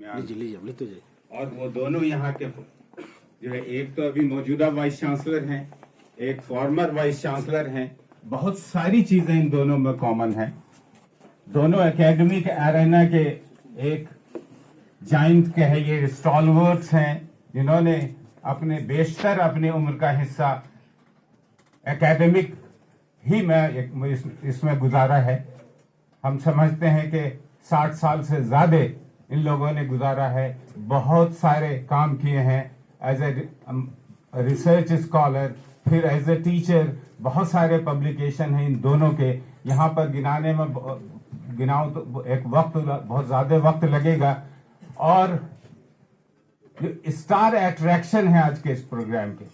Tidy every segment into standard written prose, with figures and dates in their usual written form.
और वो दोनों यहाँ के जो है, एक तो अभी मौजूदा वाइस चांसलर हैं, एक फॉर्मर वाइस चांसलर हैं। बहुत सारी चीजें इन दोनों में कॉमन है। दोनों एकेडमिक एरेना के एक जाइंट के है, ये स्टॉलवर्ड्स हैं जिन्होंने अपने बेशतर अपनी उम्र का हिस्सा एकेडमिक ही में इसमें गुजारा है। हम समझते हैं कि 60 साल से ज्यादा इन लोगों ने गुजारा है, बहुत सारे काम किए हैं एज ए रिसर्च स्कॉलर, फिर एज ए टीचर। बहुत सारे पब्लिकेशन हैं इन दोनों के, यहाँ पर गिनाने में गिनाऊं तो एक वक्त बहुत ज्यादा वक्त लगेगा। और जो स्टार अट्रैक्शन है आज के इस प्रोग्राम के,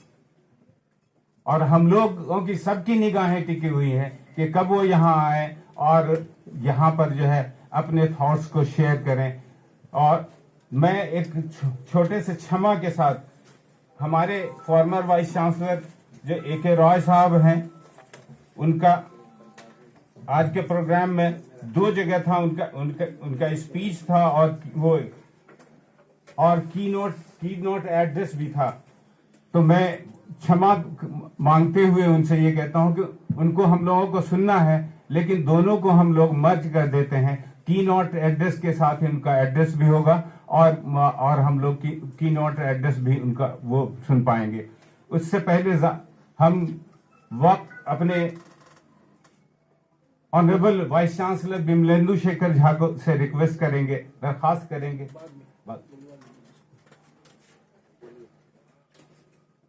और हम लोगों की सबकी निगाहें टिकी हुई हैं कि कब वो यहाँ आए और यहाँ पर जो है अपने थॉट्स को शेयर करें। और मैं एक छोटे से क्षमा के साथ हमारे फॉर्मर वाइस चांसलर जो AK रॉय साहब हैं, उनका आज के प्रोग्राम में 2 जगह था, उनका स्पीच था और कीनोट एड्रेस भी था। तो मैं क्षमा मांगते हुए उनसे ये कहता हूं कि उनको हम लोगों को सुनना है, लेकिन दोनों को हम लोग मर्ज कर देते हैं। कीनोट एड्रेस के साथ ही उनका एड्रेस भी होगा और हम लोग कीनोट एड्रेस भी उनका वो सुन पाएंगे। उससे पहले हम वक्त अपने honourable vice chancellor Bimalendu Shekhar Jha को से रिक्वेस्ट करेंगे, दरखास्त करेंगे।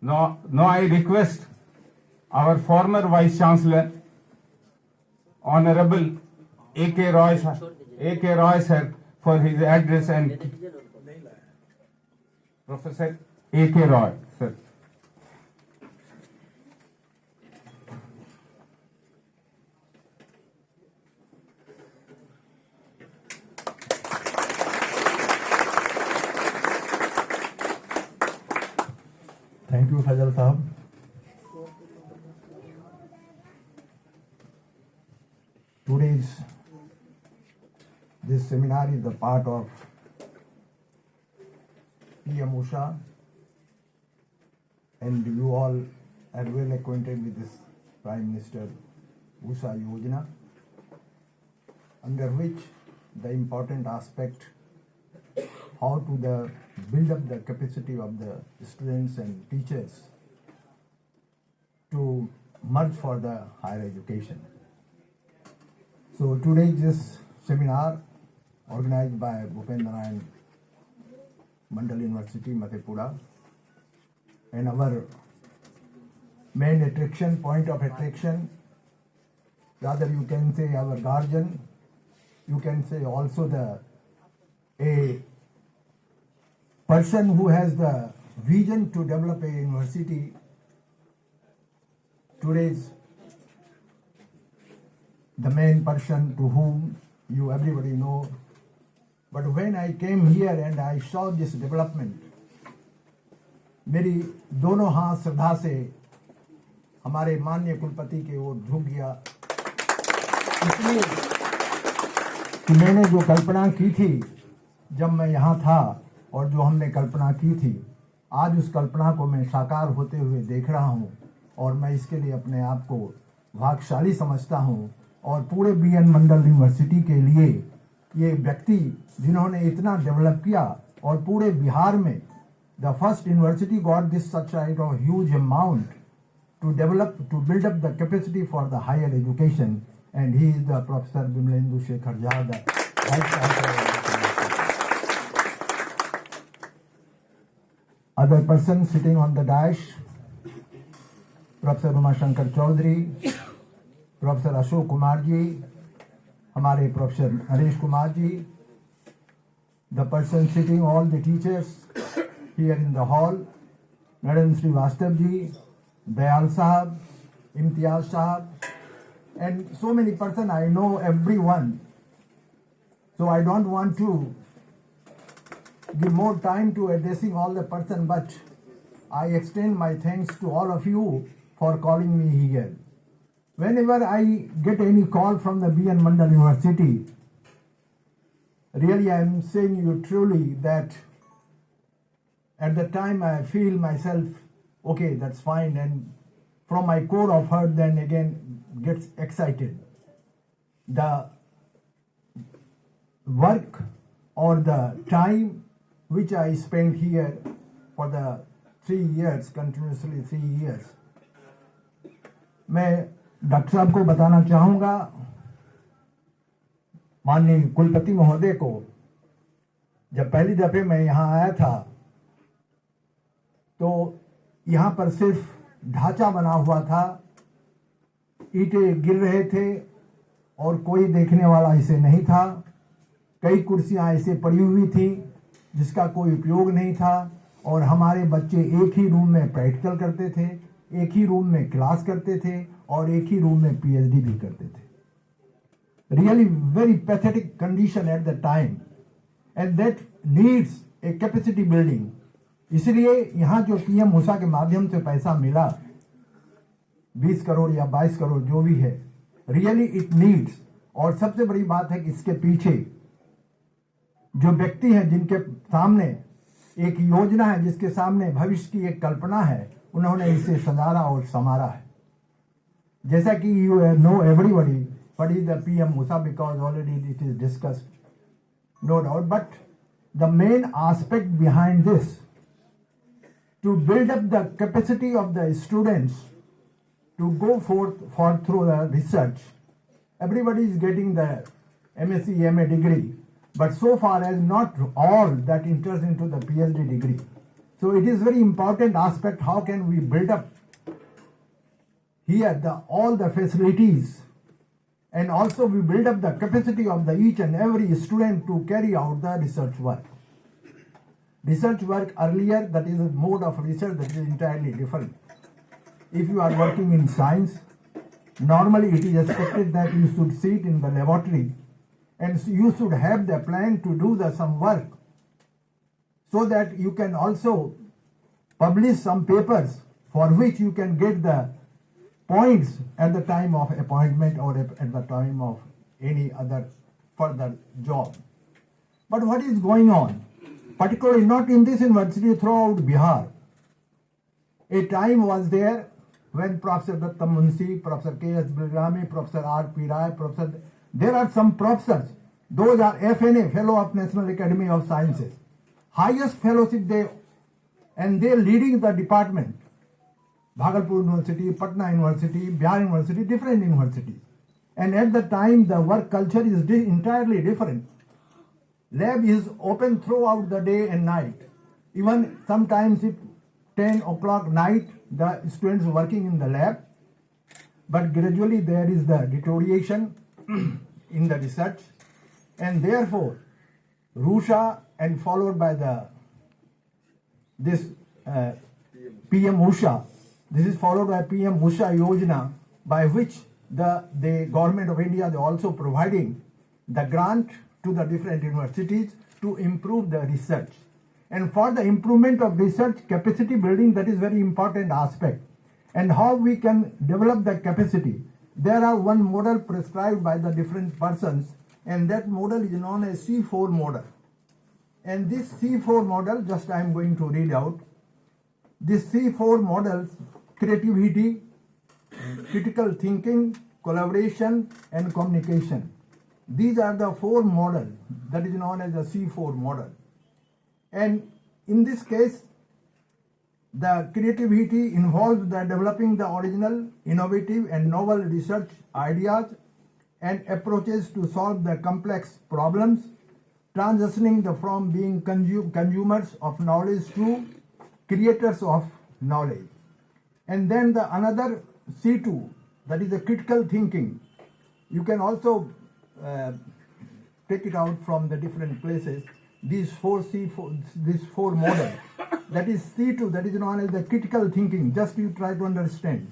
Now I request our former Vice Chancellor, Honorable AK Roy sir, for his address, and Professor AK Roy sir. Thank you, Fazal Sahab. This seminar is the part of PM Usha, and you all are well acquainted with this Prime Minister Usha Yojana, under which the important aspect how to build up the capacity of the students and teachers to merge for the higher education. So today this seminar organized by Bhupendra Narayan Mandal University, Mathepura, and our main attraction, point of attraction, rather you can say our guardian, you can say also a person who has the vision to develop a university. Today's the main person to whom you everybody know. But when I came here and I saw this development, मेरी दोनों हाथ श्रद्धा से हमारे माननीय कुलपति के ओर झुक गया, इसलिए कि मैंने जो कल्पना की थी जब मैं यहाँ था और जो हमने कल्पना की थी, आज उस कल्पना को मैं साकार होते हुए देख रहा हूँ और मैं इसके लिए अपने आप को भाग्यशाली समझता हूँ। और पूरे BN मंडल यूनिवर्सिटी के लिए ये व्यक्ति जिन्होंने इतना डेवलप किया और पूरे बिहार में the first university got this such right of huge amount to develop to build up the capacity for the higher education, and he is the professor Bimlendu Shekhar Jha, the vice chancellor. Other persons sitting on the dais, professor Umashankar Chaudhary, professor Ashok Kumar ji, हमारे professor Harish Kumar ji, the person sitting, all the teachers here in the hall, Madam Srivastav ji, Dayal Sahab, Imtiaz Sahab, and so many persons, I know everyone. So I don't want to give more time to addressing all the person, but I extend my thanks to all of you for calling me here. Whenever I get any call from the BN Mandal University, really I am saying you truly that at the time I feel myself, okay, that's fine, and from my core of heart then again gets excited. The work or the time which I spent here for the 3 years, continuously 3 years, मैं doctor साहब को बताना चाहूँगा, माननीय कुलपति महोदय को, जब पहली दफे मैं यहाँ आया था तो यहाँ पर सिर्फ ढांचा बना हुआ था, ईंटें गिर रहे थे और कोई देखने वाला इसे नहीं था। कई कुर्सियाँ ऐसे पड़ी हुई थी जिसका कोई उपयोग नहीं था और हमारे बच्चे एक ही रूम में प्रैक्टिकल करते थे, एक ही रूम में क्लास करते थे और एक ही रूम में पीएचडी भी करते थे। Really very pathetic condition at the time, and that needs a capacity building. इसलिए यहाँ जो पीएम ऊषा के माध्यम से पैसा मिला 20 करोड़ या 22 करोड़ जो भी है, रियली इट नीड्स। और सबसे बड़ी बात है कि इसके पीछे जो व्यक्ति हैं जिनके सामने एक योजना है, जिसके सामने भविष्य की एक कल्पना है, उन्होंने इसे सजारा और संवारा है। जैसा कि you know everybody what is the PM Usha, because already it is discussed, no doubt. But the main aspect behind this, to build up the capacity of the students to go forth through the research. Everybody is getting the MSc, MA degree, but so far as not all that enters into the PhD degree. So it is very important aspect, how can we build up here all the facilities, and also we build up the capacity of the each and every student to carry out the research work. Research work earlier, that is a mode of research that is entirely different. If you are working in science, normally it is expected that you should sit in the laboratory and you should have the plan to do some work so that you can also publish some papers for which you can get the points at the time of appointment or at the time of any other further job. But what is going on, particularly not in this university, throughout Bihar? A time was there when Professor Datta Munshi, Professor K.S. Bilrami, Professor R.P. Rai, there are some professors, those are FNA, Fellow of National Academy of Sciences, highest fellowship and they leading the department. Bhagalpur University, Patna University, Bihar University, different universities. And at the time, the work culture is entirely different. Lab is open throughout the day and night. Even sometimes at 10 o'clock night, the students working in the lab. But gradually there is the deterioration in the research. And therefore, Rusha and followed by this PM Usha. This is followed by PM Usha Yojana, by which the government of India, they also providing the grant to the different universities to improve the research. And for the improvement of research capacity building, that is very important aspect. And how we can develop the capacity. There are one model prescribed by the different persons, and that model is known as C4 model. And this C4 model, just I am going to read out. This C4 models: creativity, critical thinking, collaboration, and communication. These are the 4 models that is known as the C4 model. And in this case, the creativity involves the developing the original, innovative, and novel research ideas and approaches to solve the complex problems, transitioning from being consumers of knowledge to creators of knowledge. And then the another C2, that is the critical thinking. You can also take it out from the different places. These 4 models. That is C2, that is known as the critical thinking. Just you try to understand.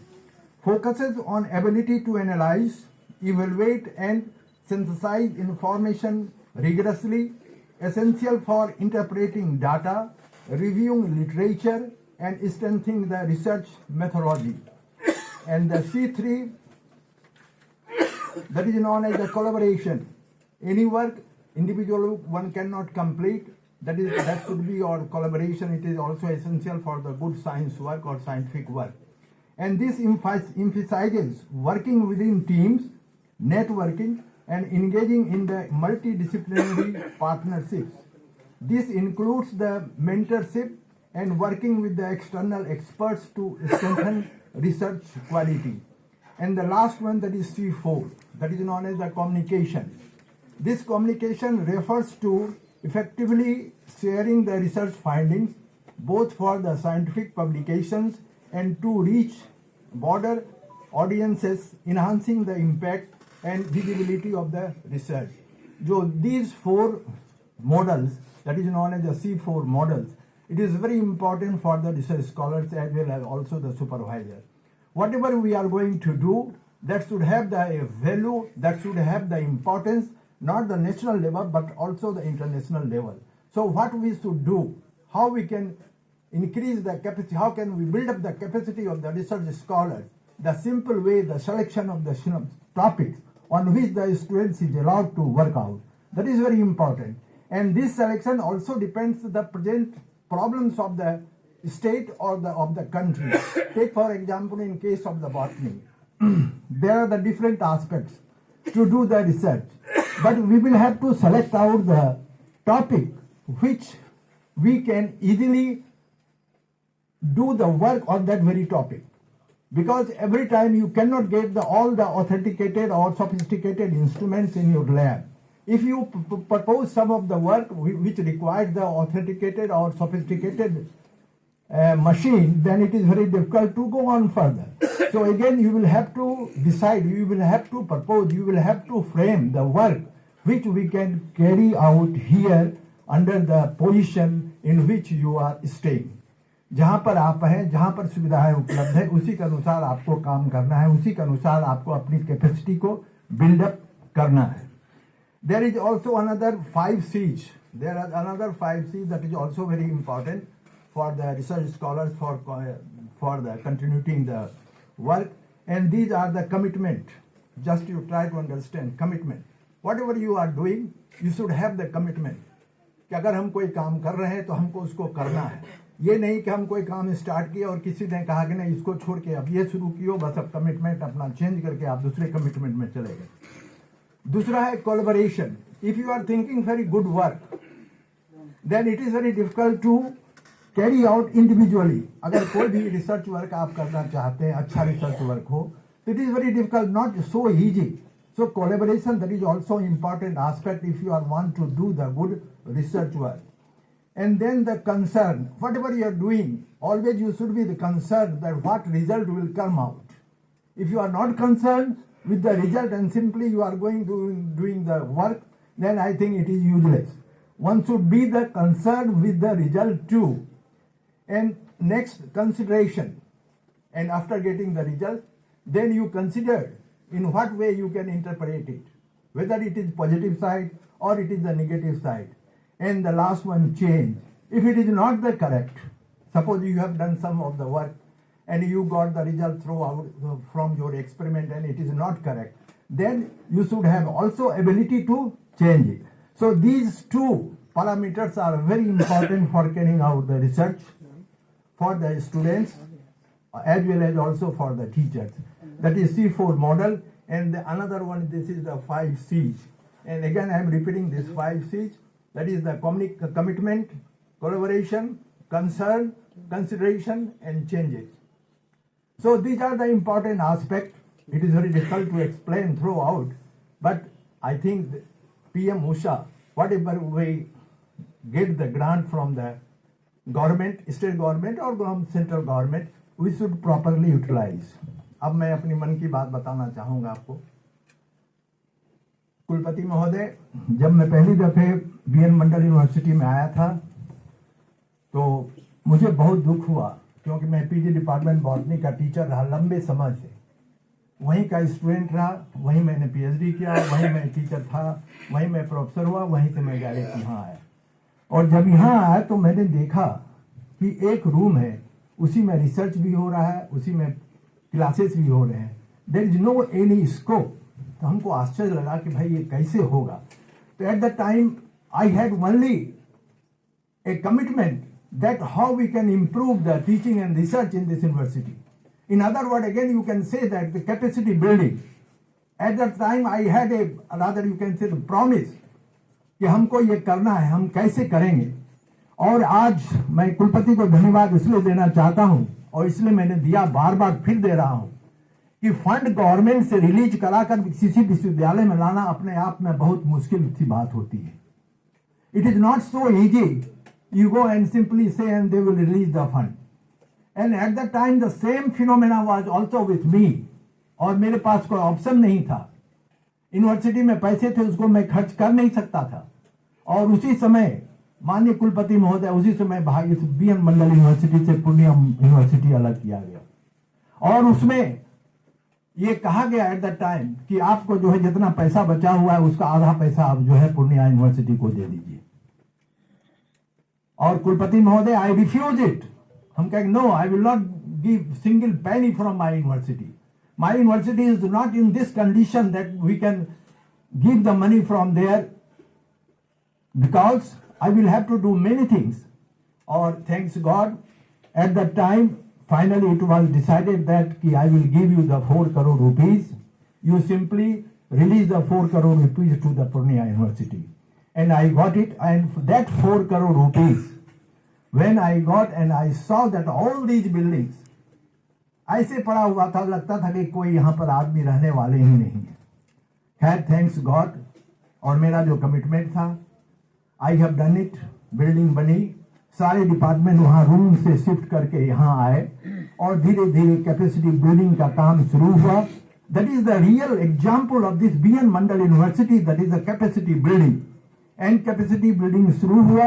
Focuses on ability to analyze, evaluate, and synthesize information rigorously, essential for interpreting data, reviewing literature, and strengthening the research methodology. And the C3, that is known as the collaboration. Any work individual one cannot complete. That should be our collaboration. It is also essential for the good science work or scientific work. And this emphasizes working within teams, networking, and engaging in the multidisciplinary partnerships. This includes the mentorship and working with the external experts to strengthen research quality. And the last one, that is C4, that is known as the communication. This communication refers to effectively sharing the research findings, both for the scientific publications and to reach broader audiences, enhancing the impact and visibility of the research. So these four models, that is known as the C4 models, it is very important for the research scholars as well as also the supervisor. Whatever we are going to do, that should have the value, that should have the importance, not the national level but also the international level. So what we should do, how we can increase the capacity, how can we build up the capacity of the research scholars, the simple way, the selection of the topics on which the students is allowed to work out. That is very important. And this selection also depends on the present problems of the state or of the country. Take for example in case of the botany, there are the different aspects to do the research, but we will have to select out the topic which we can easily do the work on that very topic. Because every time you cannot get all the authenticated or sophisticated instruments in your lab. If you propose some of the work which requires the authenticated or sophisticated machine, then it is very difficult to go on further. So again, you will have to decide, you will have to propose, you will have to frame the work which we can carry out here under the position in which you are staying. जहाँ पर आप हैं, जहाँ पर सुविधाएं उपलब्ध है, उसी के अनुसार आपको काम करना है, उसी के अनुसार आपको अपनी कैपेसिटी को बिल्डअप करना है. There is also another 5 C's. There are another 5 C's that is also very important for the research scholars for the continuing the work. And these are the commitment. Just you try to understand commitment. Whatever you are doing, you should have the commitment. कि अगर हम कोई काम कर रहे हैं तो हमको उसको करना है. ये नहीं कि हम कोई काम स्टार्ट किया और किसी ने कहा कि नहीं इसको छोड़ के अब ये शुरू कियो, बस अब कमिटमेंट अपना चेंज करके आप दूसरे कमिटमेंट में चले गए. दूसरा है collaboration. If you are thinking very good work, then it is very difficult to carry out individually. अगर कोई भी रिसर्च वर्क आप करना चाहते हैं, अच्छा रिसर्च वर्क हो, तो it is very difficult, not so easy. So collaboration, that is also important aspect if you are want to do the good research work. And then the concern, whatever you are doing, always you should be the concern that what result will come out. If you are not concerned with the result and simply you are going to doing the work, then I think it is useless. One should be the concern with the result too. And next, consideration. And after getting the result, then you consider in what way you can interpret it, whether it is positive side or it is the negative side. And the last one, change. If it is not the correct, suppose you have done some of the work and you got the result throughout from your experiment and it is not correct, then you should have also ability to change it. So these two parameters are very important for carrying out the research for the students as well as also for the teachers. That is C4 model, and the another one, this is the 5 C's. And again I am repeating this 5 C's. That is the commitment, collaboration, concern, consideration and changes. So these are the important aspects. It is very difficult to explain throughout, but I think PM Usha, whatever we get the grant from the government, state government or central government, we should properly utilize. अब मैं अपनी मन की बात बताना चाहूँगा आपको. कुलपति महोदय, जब मैं पहली दफे बीएन मंडल यूनिवर्सिटी में आया था तो मुझे बहुत दुख हुआ, क्योंकि मैं पीजी डिपार्टमेंट बॉटनी का टीचर रहा लंबे समय से, वहीं का स्टूडेंट रहा, वहीं मैंने पीएचडी किया, वहीं मैं टीचर था, वहीं मैं प्रोफेसर हुआ, वहीं से मैं डायरेक्ट यहाँ आया. और जब यहाँ आया तो मैंने देखा कि एक रूम है, उसी में रिसर्च भी हो रहा है, उसी में क्लासेस भी हो रहे हैं. There is no any scope. तो हमको आश्चर्य लगा कि भाई ये कैसे होगा. तो at the time I had only a commitment that how we can improve the teaching and research in this university. In other words, again you can say that the capacity building, at that time I had a, rather you can say the promise कि हमको ये करना है, हम कैसे करेंगे. और आज मैं कुलपति को धन्यवाद इसलिए देना चाहता हूं और इसलिए मैंने दिया, बार बार फिर दे रहा हूं कि फंड गवर्नमेंट से रिलीज कराकर किसी विश्वविद्यालय में लाना अपने आप में बहुत मुश्किल सी बात होती है. It is not so easy. You go and simply say and they will release the fund. And at that time the same phenomena was also with me. और मेरे पास कोई ऑप्शन नहीं था. यूनिवर्सिटी में पैसे थे उसको मैं खर्च कर नहीं सकता था. और उसी समय माननीय कुलपति महोदय, उसी समय भाई बीएन मंडल यूनिवर्सिटी से पूर्णिया यूनिवर्सिटी अलग किया गया और उसमें ये कहा गया एट द टाइम कि आपको जो है जितना पैसा बचा हुआ है उसका आधा पैसा आप जो है पूर्णिया यूनिवर्सिटी को दे दीजिए. और कुलपति महोदय, आई रिफ्यूज इट. हम कहेंगे no, I will not give single penny from my university. My university is not in this condition that we can give the money from there because I will have to do many things. और thanks God at the time finally it was decided that I will give you the 4 crore rupees. You simply release the 4 crore rupees to the Purnia University. And I got it, and that 4 crore rupees, when I got and I saw that all these buildings, ऐसे पड़ा हुआ था, लगता था कि कोई यहाँ पर आदमी रहने वाले ही नहीं है. खैर, थैंक्स गॉड, और मेरा जो कमिटमेंट था, I have done it. Building बनी, सारे डिपार्टमेंट वहां रूम से शिफ्ट करके यहाँ आए और धीरे धीरे कैपेसिटी बिल्डिंग का काम शुरू हुआ. That is the real example of this BN Mandal university, that is the capacity building. And capacity building शुरू हुआ.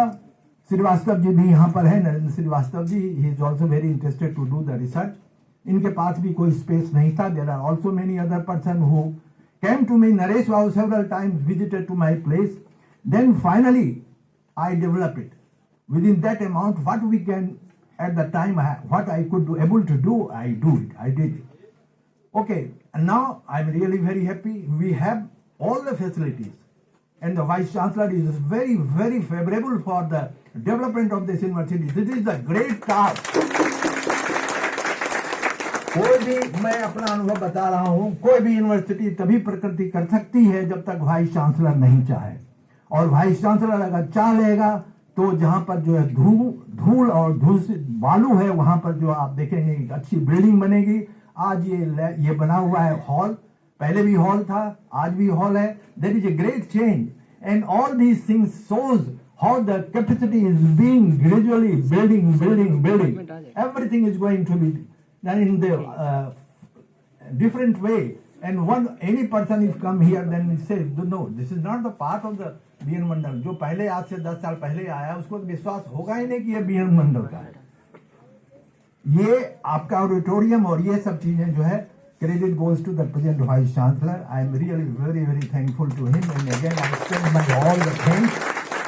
श्रीवास्तव जी भी यहाँ पर है, Narendra Srivastava ji, he is also very interested to do the research. इनके पास भी कोई स्पेस नहीं था. There are also many other person who came to me. Naresh Babu several times visited to my place. Then finally I develop it. Within that amount, what we can at the time, what I could do, able to do, I do it. I did it. Okay, and now I'm really very happy. We have all the facilities, and the Vice Chancellor is very, very favorable for the development of this university. This is the great task. कोई भी, मैं अपना अनुभव बता रहा हूँ, कोई भी यूनिवर्सिटी तभी प्रकृति कर सकती है जब तक वाइस चांसलर नहीं चाहे. और वाइस चांसलर अगर चाह लेगा तो जहां पर जो है धूल और बालू है, वहां पर जो आप देखेंगे एक अच्छी बिल्डिंग बनेगी. आज ये बना हुआ है हॉल, पहले भी हॉल था, आज भी हॉल है. There is a great change and all these things shows how the capacity is being gradually building. Everything is going to be done in the different way. And any person is come here, then he says, no, this is not the part of the BN Mandal. जो पहले आज से 10 साल पहले आया उसको विश्वास होगा ही नहीं कि ये बीएन मंडल का है. ये आपका ऑडिटोरियम और ये सब चीजें जो है, credit goes to the present vice chancellor. I am really very very thankful to him. And again I extend my all the thanks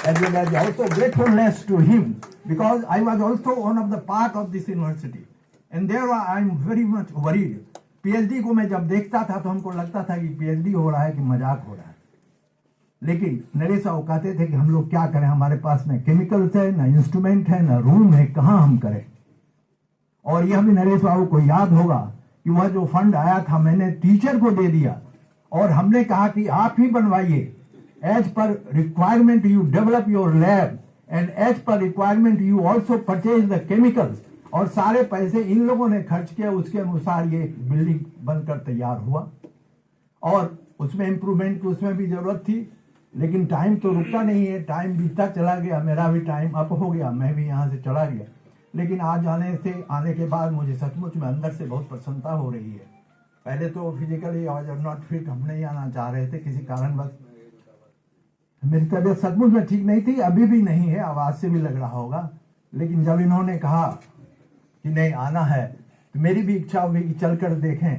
as well as also gratefulness to him because I was also one of the part of this university. And there I am very much worried. PhD को मैं जब देखता था तो हमको लगता था कि पीएचडी हो रहा है कि मजाक हो रहा है. लेकिन नरेश साहब कहते थे कि हम लोग क्या करें, हमारे पास न केमिकल्स है, न इंस्ट्रूमेंट है, न रूम है, कहां हम करें. और यह भी नरेश बाबू को याद होगा कि वह जो फंड आया था मैंने टीचर को दे दिया और हमने कहा कि आप ही बनवाइए. As per requirement you develop your lab and as per requirement you also purchase the chemicals. और सारे पैसे इन लोगों ने खर्च किया, उसके अनुसार ये बिल्डिंग बनकर तैयार हुआ. और उसमें इंप्रूवमेंट की उसमें भी जरूरत थी, लेकिन टाइम तो रुकता नहीं है. टाइम बीतता चला गया, मेरा भी टाइम अप हो गया, मैं भी यहाँ से चला गया. लेकिन आज आने के बाद मुझे सचमुच में अंदर से बहुत प्रसन्नता हो रही है. पहले तो physically I was not fit, हम नहीं आना चाह रहे थे किसी कारणवश. मेरी तबीयत सचमुच में ठीक नहीं थी, अभी भी नहीं है, आवाज से भी लग रहा होगा. लेकिन जब इन्होंने कहा कि नहीं आना है तो मेरी भी इच्छा हुई कि चलकर देखें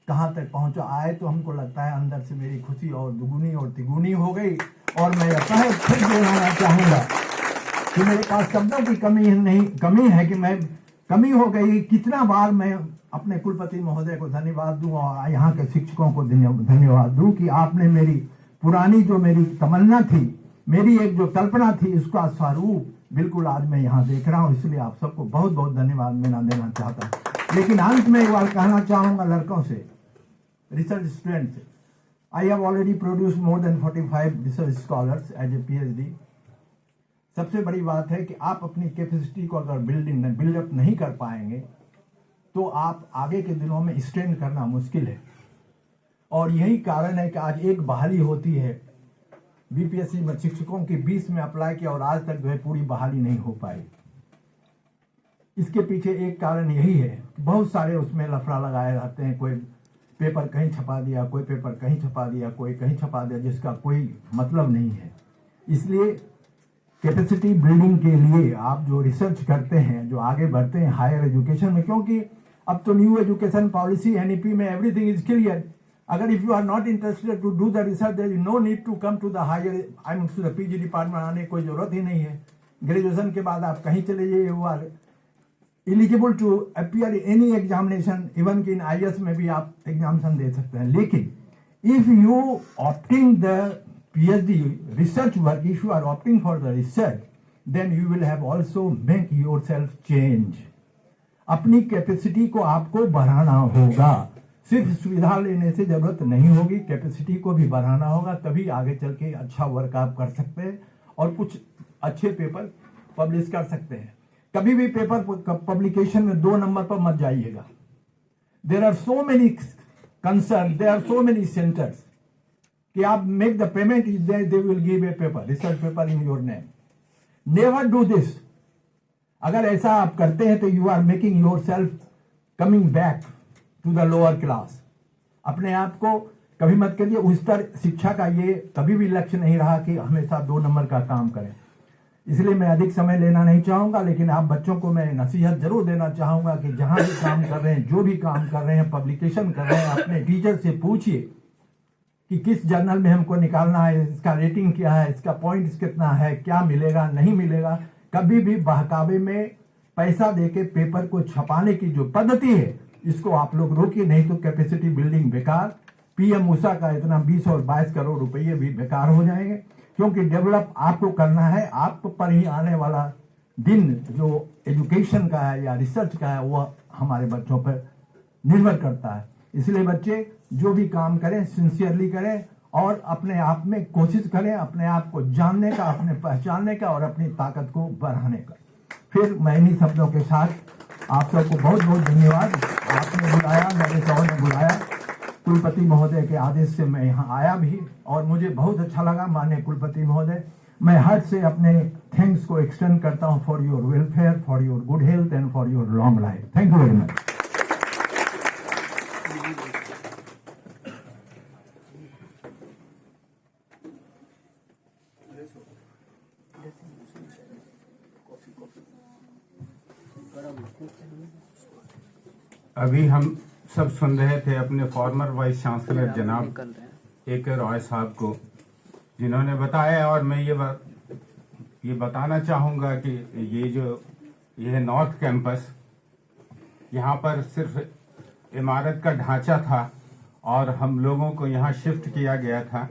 कहाँ तक पहुंचा. आए तो हमको लगता है अंदर से मेरी खुशी और दुगुनी और तिगुनी हो गई. और मैं फिर दोहराना चाहूंगा कि मेरे पास शब्दों की कमी है कि मैं कमी हो गई. कितना बार मैं अपने कुलपति महोदय को धन्यवाद दूं और यहाँ के शिक्षकों को धन्यवाद दूं कि आपने मेरी पुरानी जो मेरी तमन्ना थी, मेरी एक जो कल्पना थी, उसका स्वरूप बिल्कुल आज मैं यहाँ देख रहा हूँ। इसलिए आप सबको बहुत बहुत धन्यवाद मैं देना चाहता हूँ। लेकिन अंत में एक बार कहना चाहूंगा लड़कों से, रिसर्च स्टूडेंट से, I have already produce more than 45 research scholars as a PhD। सबसे बड़ी बात है कि आप अपनी कैपेसिटी को अगर बिल्डअप नहीं कर पाएंगे तो आप आगे के दिनों में स्टैंड करना मुश्किल है। और यही कारण है कि आज एक बहाली होती है, BPSC में शिक्षकों की 20 में अप्लाई किया और आज तक जो है पूरी बहाली नहीं हो पाई। इसके पीछे एक कारण यही है कि बहुत सारे उसमें लफड़ा लगाए रहते हैं। कोई पेपर कहीं छपा दिया, कोई पेपर कहीं छपा दिया, कोई कहीं छपा दिया, जिसका कोई मतलब नहीं है। इसलिए कैपेसिटी बिल्डिंग के लिए आप जो रिसर्च करते हैं, जो आगे बढ़ते हैं हायर एजुकेशन में, क्योंकि अब तो न्यू एजुकेशन पॉलिसी NEP में एवरीथिंग इज क्लियर। अगर if you are not interested to do the research, there is no need to come to the higher I mean to the PG department आने की कोई जरूरत ही नहीं है। Graduation के बाद आप कहीं चले जाइए, you are eligible to appear any examination, even कि इन IAS में भी आप एग्जामिनेशन दे सकते हैं। लेकिन if you opting the PhD research work, if you are opting for the research, then you will have also make yourself change. अपनी capacity को आपको बढ़ाना होगा। सिर्फ सुविधा लेने से जरूरत नहीं होगी, कैपेसिटी को भी बढ़ाना होगा, तभी आगे चल के अच्छा वर्क आप कर सकते हैं और कुछ अच्छे पेपर पब्लिश कर सकते हैं। कभी भी पेपर पब्लिकेशन में 2 नंबर पर मत जाइएगा। There are so many concern, there are so many centres कि आप make the payment, they will give a paper, research paper in your name. Never do this. अगर ऐसा आप करते हैं तो you are making yourself coming back to the lower class. अपने आप को कभी मत करिए। उस स्तर शिक्षा का ये कभी भी लक्ष्य नहीं रहा कि हमेशा 2 नंबर का काम करें। इसलिए मैं अधिक समय लेना नहीं चाहूंगा, लेकिन आप बच्चों को मैं नसीहत जरूर देना चाहूंगा कि जहां भी काम कर रहे हैं, जो भी काम कर रहे हैं, पब्लिकेशन कर रहे हैं, अपने टीचर से पूछिए कि किस जर्नल में हमको निकालना है, इसका रेटिंग क्या है, इसका पॉइंट्स कितना है, क्या मिलेगा नहीं मिलेगा। कभी भी बहकावे में पैसा देके पेपर को छपाने की जो पद्धति है, इसको आप लोग रोकिए, नहीं तो कैपेसिटी बिल्डिंग बेकार। PM उषा का इतना 20 और 22 करोड़ रुपये भी बेकार हो जाएंगे, क्योंकि डेवलप आपको करना है। आप पर ही आने वाला दिन जो एजुकेशन का है या रिसर्च का है, वह हमारे बच्चों पर निर्भर करता है। इसलिए बच्चे जो भी काम करें सिंसियरली करें और अपने आप में कोशिश करें, अपने आप को जानने का, अपने पहचानने का और अपनी ताकत को बढ़ाने का। फिर मैं इन्हीं शब्दों के साथ आप सबको बहुत बहुत धन्यवाद। आपने बुलाया, मेरे सौर ने बुलाया, कुलपति महोदय के आदेश से मैं यहाँ आया भी और मुझे बहुत अच्छा लगा। माननीय कुलपति महोदय, मैं हार्ट से अपने थैंक्स को एक्सटेंड करता हूँ for your welfare, for your good health and for your long life. Thank you very much. अभी हम सब सुन रहे थे अपने फॉर्मर वाइस चांसलर जनाब AK रॉय साहब को, जिन्होंने बताया, और मैं ये बताना चाहूँगा कि ये है नॉर्थ कैंपस। यहाँ पर सिर्फ इमारत का ढांचा था और हम लोगों को यहाँ शिफ्ट किया गया था,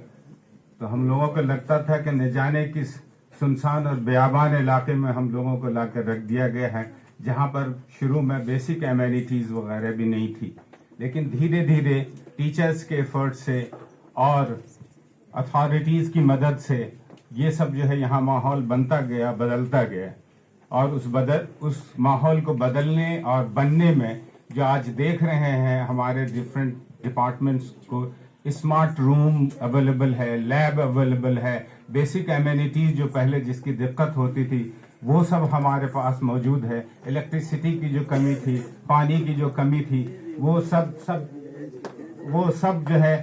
तो हम लोगों को लगता था कि न जाने किस सुनसान और बेआबान इलाके में हम लोगों को लाकर रख दिया गया है, जहाँ पर शुरू में बेसिक एमेनिटीज वगैरह भी नहीं थी। लेकिन धीरे धीरे टीचर्स के एफर्ट से और अथॉरिटीज की मदद से ये सब जो है यहाँ माहौल बनता गया, बदलता गया। और उस माहौल को बदलने और बनने में जो आज देख रहे हैं हमारे डिफरेंट डिपार्टमेंट्स को, स्मार्ट रूम अवेलेबल है, लैब अवेलेबल है, बेसिक एमेनिटीज जो पहले जिसकी दिक्कत होती थी वो सब हमारे पास मौजूद है। इलेक्ट्रिसिटी की जो कमी थी, पानी की जो कमी थी, वो सब जो है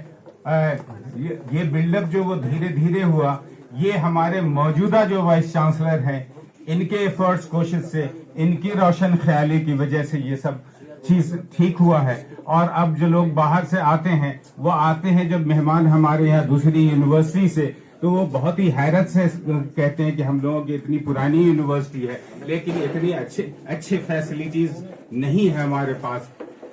ये बिल्डअप जो वो धीरे धीरे हुआ, ये हमारे मौजूदा जो वाइस चांसलर हैं इनके एफर्ट्स, कोशिश से, इनकी रोशन ख्याली की वजह से ये सब चीज ठीक हुआ है। और अब जो लोग बाहर से आते हैं, वो आते हैं जब मेहमान हमारे यहाँ दूसरी यूनिवर्सिटी से, तो वो बहुत ही हैरत से कहते हैं कि हम लोगों की इतनी पुरानी यूनिवर्सिटी है लेकिन इतनी अच्छे फैसिलिटीज नहीं है हमारे पास।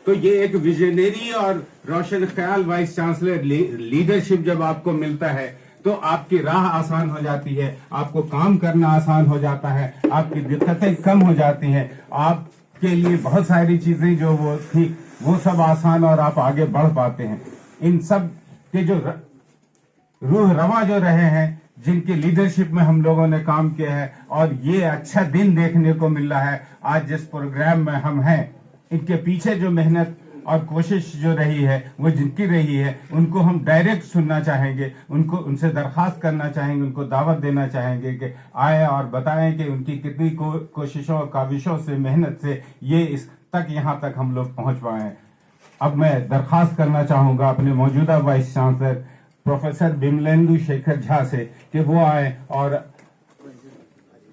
तो ये एक विजनरी और रोशन ख्याल वाइस चांसलर लीडरशिप जब आपको मिलता है तो आपकी राह आसान हो जाती है, आपको काम करना आसान हो जाता है, आपकी दिक्कतें कम हो जाती हैं, आपके लिए बहुत सारी चीजें जो वो थी वो सब आसान और आप आगे बढ़ पाते हैं। इन सब के जो रूह रवा जो रहे हैं, जिनकी लीडरशिप में हम लोगों ने काम किया है, और ये अच्छा दिन देखने को मिल रहा है आज जिस प्रोग्राम में हम हैं, इनके पीछे जो मेहनत और कोशिश जो रही है वो जिनकी रही है, उनको हम डायरेक्ट सुनना चाहेंगे, उनसे दरखास्त करना चाहेंगे, उनको दावत देना चाहेंगे कि आए और बताएं कि उनकी कितनी कोशिशों और काविशों से, मेहनत से ये इस तक यहाँ तक हम लोग पहुंच पाए हैं। अब मैं दरखास्त करना चाहूंगा अपने मौजूदा vice chancellor professor Bimlendu Shekhar Jha से कि वो आए और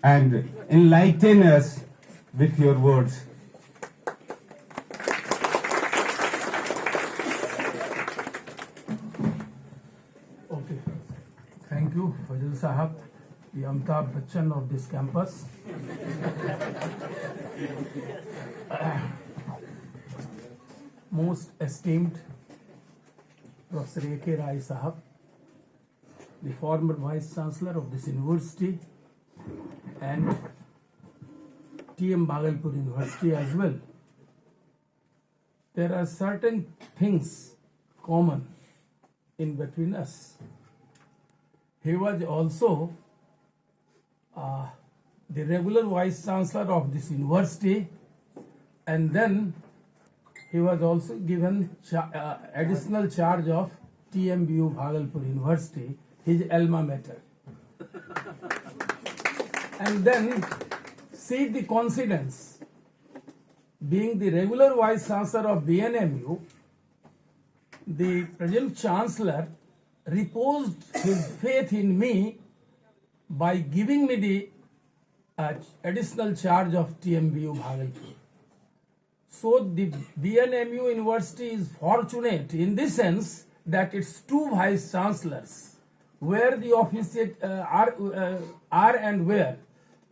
and enlighten us with your words. Okay. Thank you, Fazil Sahab, the Amitabh Bachchan of this campus. Most esteemed Professor A.K. Rai Sahab, the former Vice Chancellor of this university, and T.M. Bhagalpur University as well. There are certain things common in between us. He was also the regular Vice Chancellor of this university, and then he was also given additional charge of TMBU Bhagalpur University, his alma mater. And then see the coincidence, being the regular Vice Chancellor of BNMU, the present Chancellor reposed his faith in me by giving me the additional charge of TMBU Bhagalpur. So the BNMU University is fortunate in this sense that its two vice chancellors, where the officiate are and where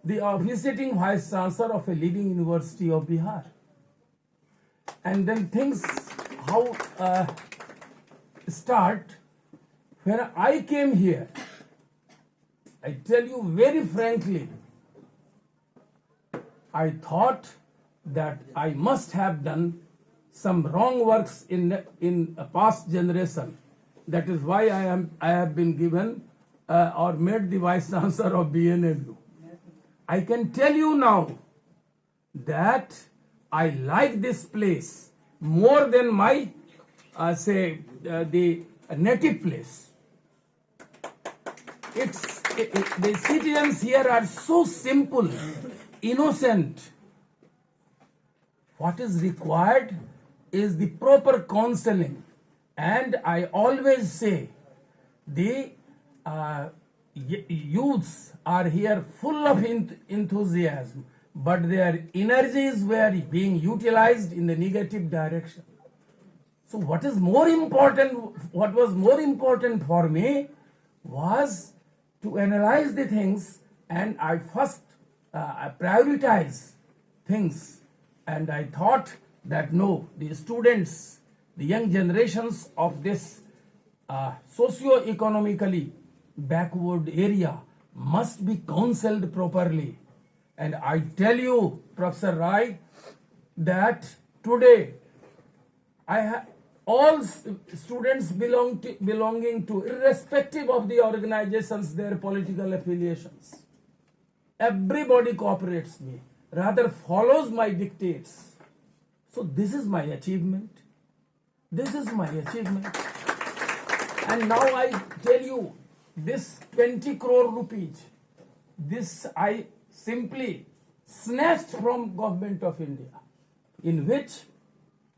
the officiating vice chancellor of a leading university of Bihar. And then things how start when I came here. I tell you very frankly, I thought that I must have done some wrong works in a past generation. That is why I have been given or made the vice chancellor of BNMU. I can tell you now that I like this place more than my the native place. The citizens here are so simple, innocent. What is required is the proper counseling, and I always say the youths are here full of enthusiasm, but their energies were being utilized in the negative direction. So what was more important for me was to analyze the things, and I first prioritize things. And I thought that no, the students, the young generations of this socio-economically backward area must be counseled properly. And I tell you, Professor Rai, that today I have all students belonging to, irrespective of the organizations, their political affiliations, everybody cooperates me, rather follows my dictates. So this is my achievement. This is my achievement. And now I tell you, this 20 crore rupees, this I simply snatched from Government of India, in which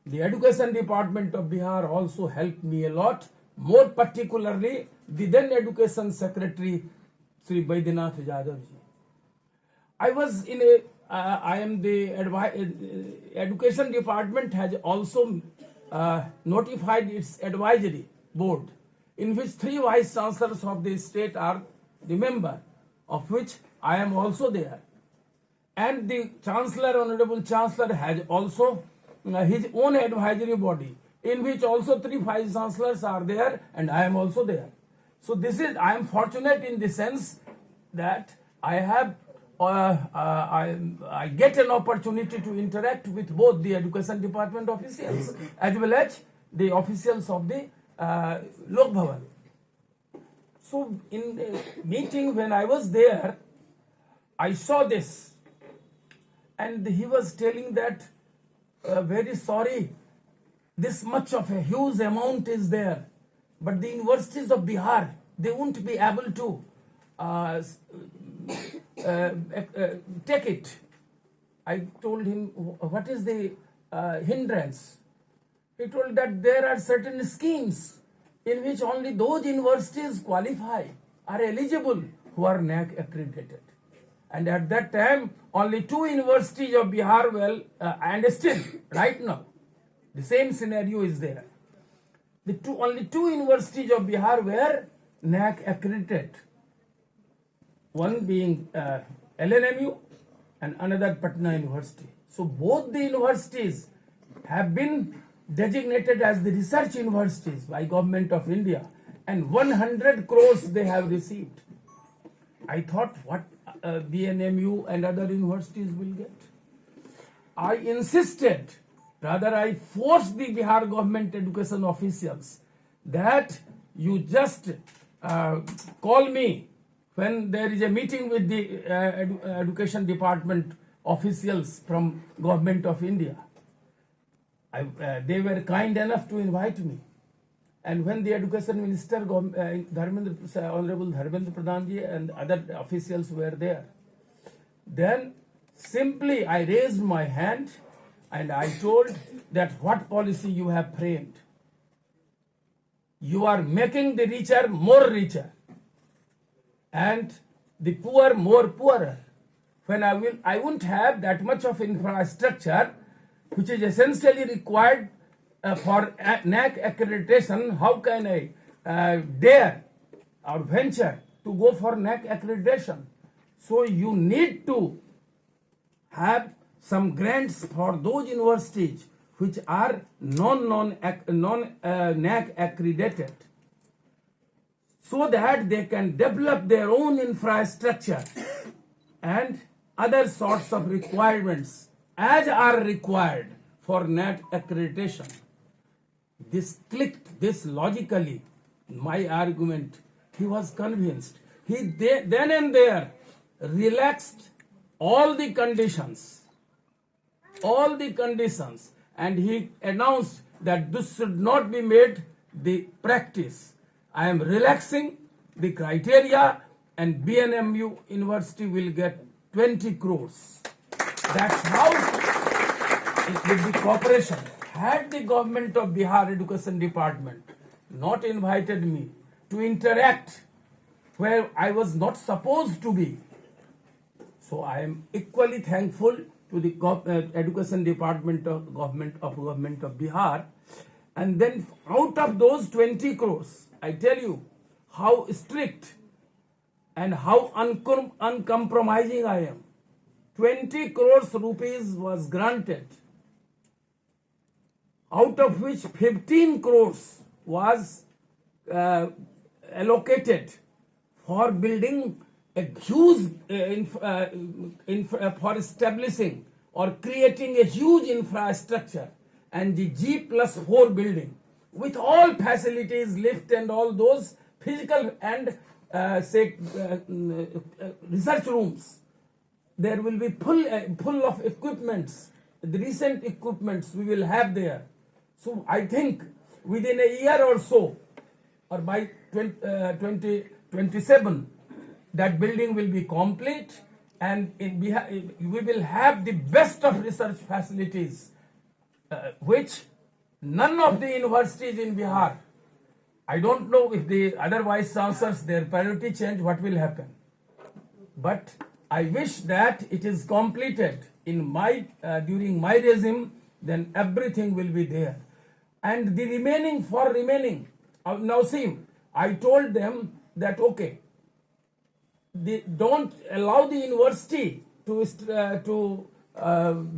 the Education Department of Bihar also helped me a lot, more particularly the then Education Secretary, Sri Baidyanath Jadhav ji. I was in a, I am the Education Department has also notified its advisory board, in which 3 vice chancellors of the state are the member, of which I am also there. And the Chancellor, Honorable Chancellor, has also his own advisory body, in which also 3 vice chancellors are there, and I am also there. So I am fortunate in the sense that I have I get an opportunity to interact with both the education department officials as well as the officials of the Lok Bhavan. So in the meeting when I was there, I saw this, and he was telling that very sorry, this much of a huge amount is there, but the universities of Bihar, they won't be able to take it. I told him, what is the hindrance? He told that there are certain schemes in which only those universities qualify, are eligible, who are NAC accredited. And at that time, only 2 universities of Bihar, and still, right now, the same scenario is there. Only 2 universities of Bihar were NAC accredited. One being LNMU and another Patna University. So both the universities have been designated as the research universities by Government of India, and 100 crores they have received. I thought, what BNMU and other universities will get? I insisted, rather I forced the Bihar government education officials that you just call me when there is a meeting with the education department officials from Government of India. They were kind enough to invite me. And when the education minister, Honorable Dharmendra Pradhan ji and other officials were there, then simply I raised my hand and I told that what policy you have framed. You are making the richer more richer and the poor more poorer. When I won't have that much of infrastructure which is essentially required for NAC accreditation, how can I dare or venture to go for NAC accreditation? So you need to have some grants for those universities which are non-NAC accredited, so that they can develop their own infrastructure and other sorts of requirements as are required for NAC accreditation. This clicked, this logically, my argument. He was convinced. He then and there relaxed all the conditions, and he announced that this should not be made the practice. I am relaxing the criteria, and BNMU University will get 20 crores. That's how with the cooperation. Had the Government of Bihar Education Department not invited me to interact where I was not supposed to be, so I am equally thankful to the Education Department of Government of Bihar. And then out of those 20 crores, I tell you how strict and how uncompromising I am. 20 crores rupees was granted, out of which 15 crores was allocated for building a huge, for establishing or creating a huge infrastructure, and the G+4 building with all facilities, lift and all those physical and research rooms. There will be full of equipments, the recent equipments we will have there. So I think within a year or so, or by 2027, that building will be complete, and we will have the best of research facilities, which none of the universities in Bihar. I don't know if the other vice chancellors, their priority change, what will happen. But I wish that it is completed in during my regime, then everything will be there. And the remaining, now see, I told them that okay, don't allow the university to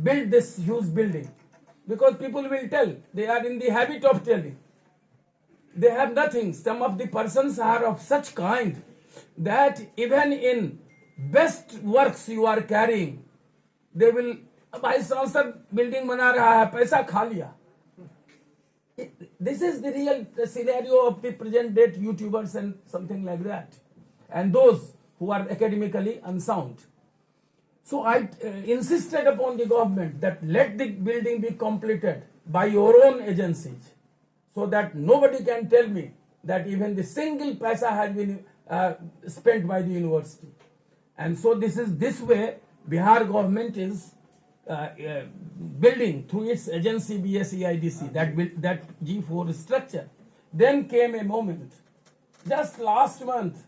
build this huge building. because people will tell. They are in the habit of telling. They have nothing. Some of the persons are of such kind that even in best works you are carrying, they will, भाई सांसद building बना रहा है, पैसा खा लिया. This is the real scenario of the present date YouTubers and something like that, and those who are academically unsound. So I insisted upon the government that let the building be completed by your own agencies, so that nobody can tell me that even the single paisa has been spent by the university. And so this way Bihar government is building through its agency BSEIDC that G4 structure. Then came a moment, just last month,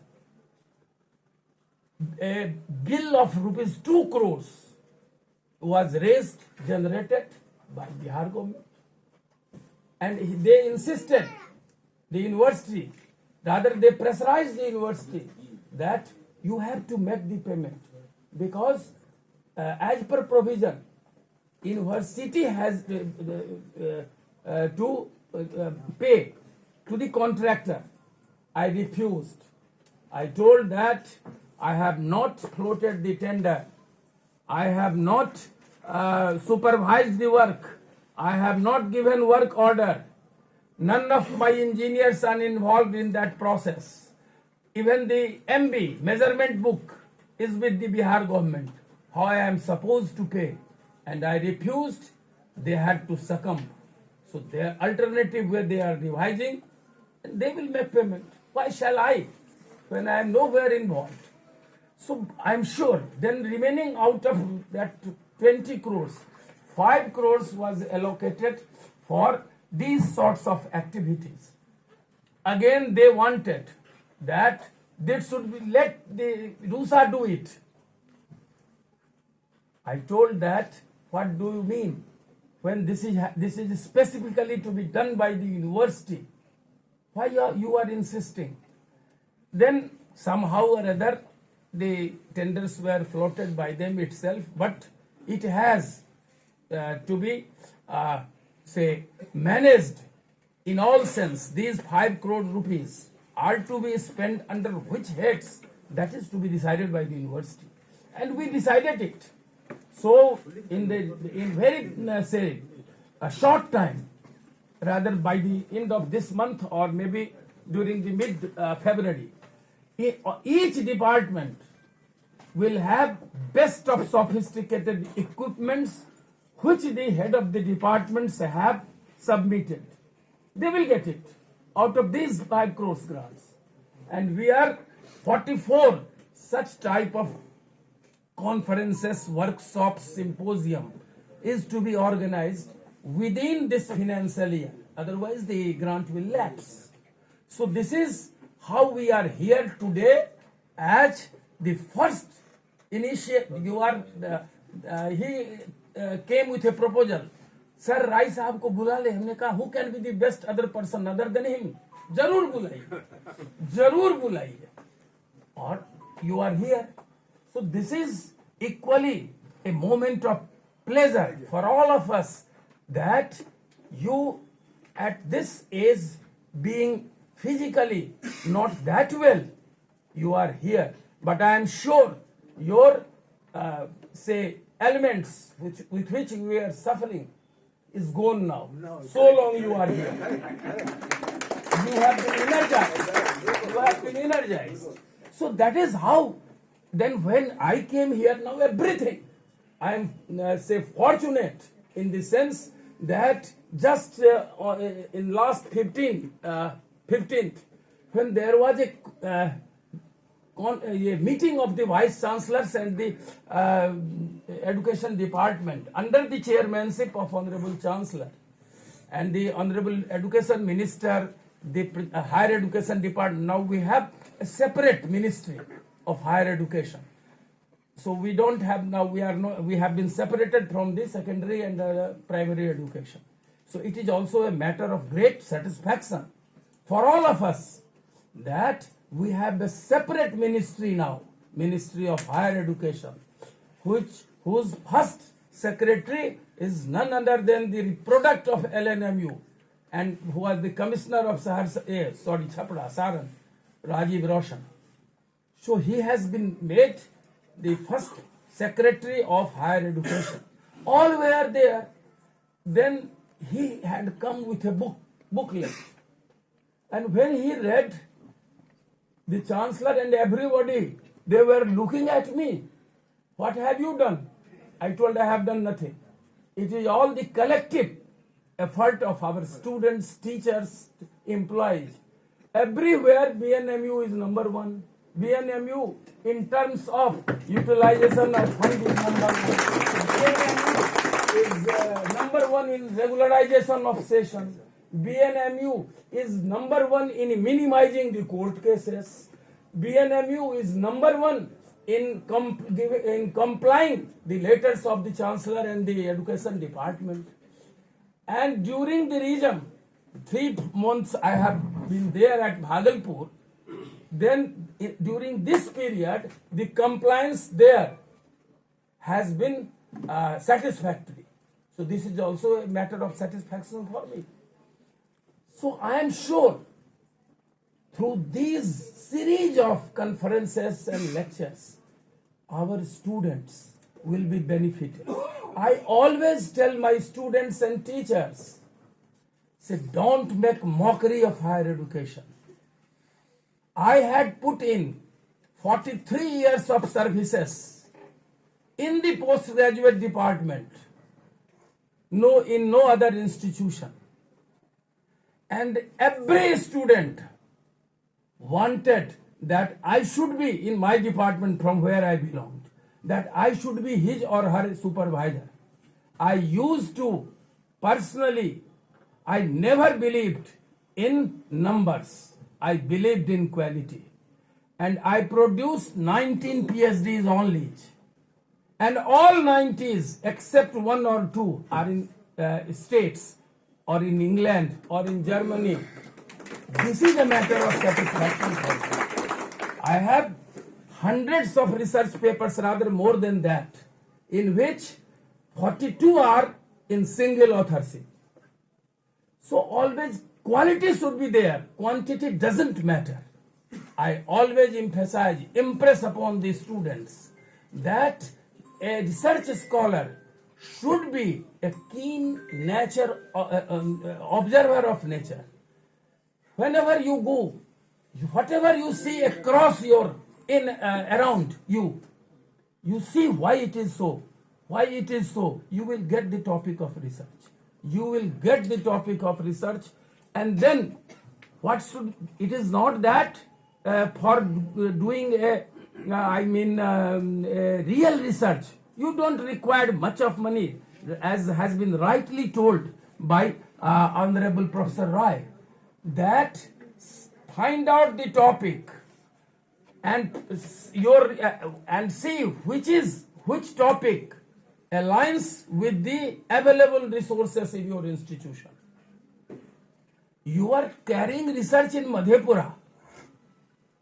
a bill of rupees 2 crores was raised, generated by Bihar government. And they insisted, the university, rather they pressurized the university that you have to make the payment, because as per provision, university has to pay to the contractor. I refused. I told that I have not floated the tender. I have not supervised the work. I have not given work order. None of my engineers are involved in that process. Even the MB, measurement book, is with the Bihar government. How I am supposed to pay? And I refused. They had to succumb. So their alternative way they are revising, and they will make payment. Why shall I, when I am nowhere involved? So I am sure then remaining out of that 20 crores, 5 crores was allocated for these sorts of activities. Again they wanted that this should be, let the RUSA do it. I told that, what do you mean? When this is specifically to be done by the university, why you are insisting? Then somehow or other the tenders were floated by them itself, but it has to be managed in all sense. These 5 crore rupees are to be spent under which heads, that is to be decided by the university, and we decided it. So in very a short time, rather by the end of this month or maybe during the mid-February, each department will have best of sophisticated equipments which the head of the departments have submitted. They will get it out of these 5 crores grants. And we are 44 such type of conferences, workshops, symposium is to be organized within this financial year. Otherwise the grant will lapse. So this is how we are here today as the first initiative. He came with a proposal. Sir, Rai साहब को बुला ले. हमने कहा, who can be the best other person other than him? जरूर बुलाइए, जरूर बुलाइए. और you are here. So this is equally a moment of pleasure for all of us that you at this age, being physically not that well, you are here. But I am sure your elements with which we are suffering is gone now. So long you are here. You have been energized. You have been energized. So that is how. Then when I came here, now everything, I am fortunate in the sense that just in last 15th, when there was a meeting of the vice chancellors and the education department under the chairmanship of Honorable Chancellor and the Honorable Education Minister, the Higher Education Department. Now we have a separate Ministry of Higher Education. So we don't have now, we have been separated from the secondary and primary education. So it is also a matter of great satisfaction for all of us that we have a separate ministry now, Ministry of Higher Education, whose first secretary is none other than the product of LNMU, and who was the commissioner of Chapra, Saran, Rajiv Roshan. So he has been made the first secretary of higher education. All were there. Then he had come with a booklet. And when he read, the chancellor and everybody, they were looking at me. What have you done? I told I have done nothing. It is all the collective effort of our students, teachers, employees. Everywhere BNMU is number one. BNMU in terms of utilization of funding number one. BNMU is number one in regularization of sessions. BNMU is number one in minimizing the court cases. BNMU is number one in complying the letters of the chancellor and the education department. And during the regime, 3 months I have been there at Bhagalpur. Then during this period, the compliance there has been satisfactory. So this is also a matter of satisfaction for me. So I am sure through these series of conferences and lectures, our students will be benefited. I always tell my students and teachers, say, don't make mockery of higher education. I had put in 43 years of services in the postgraduate department, in no other institution. And every student wanted that I should be in my department from where I belonged, that I should be his or her supervisor. I used to personally, I never believed in numbers. I believed in quality. And I produced 19 PhDs only. And all 90s except 1 or 2 are in states or in England or in Germany. This is a matter of satisfaction for me. I have hundreds of research papers, rather more than that, in which 42 are in single authorship. So always quality should be there. Quantity doesn't matter. I always impress upon the students that a research scholar should be a keen observer of nature. Whenever you go, whatever you see across around you, you see why it is so. Why it is so, you will get the topic of research. You will get the topic of research, and then it is not that for doing a real research, you don't require much of money, as has been rightly told by Honorable Professor Roy, that find out the topic and see which topic aligns with the available resources in your institution. You are carrying research in Madhepura,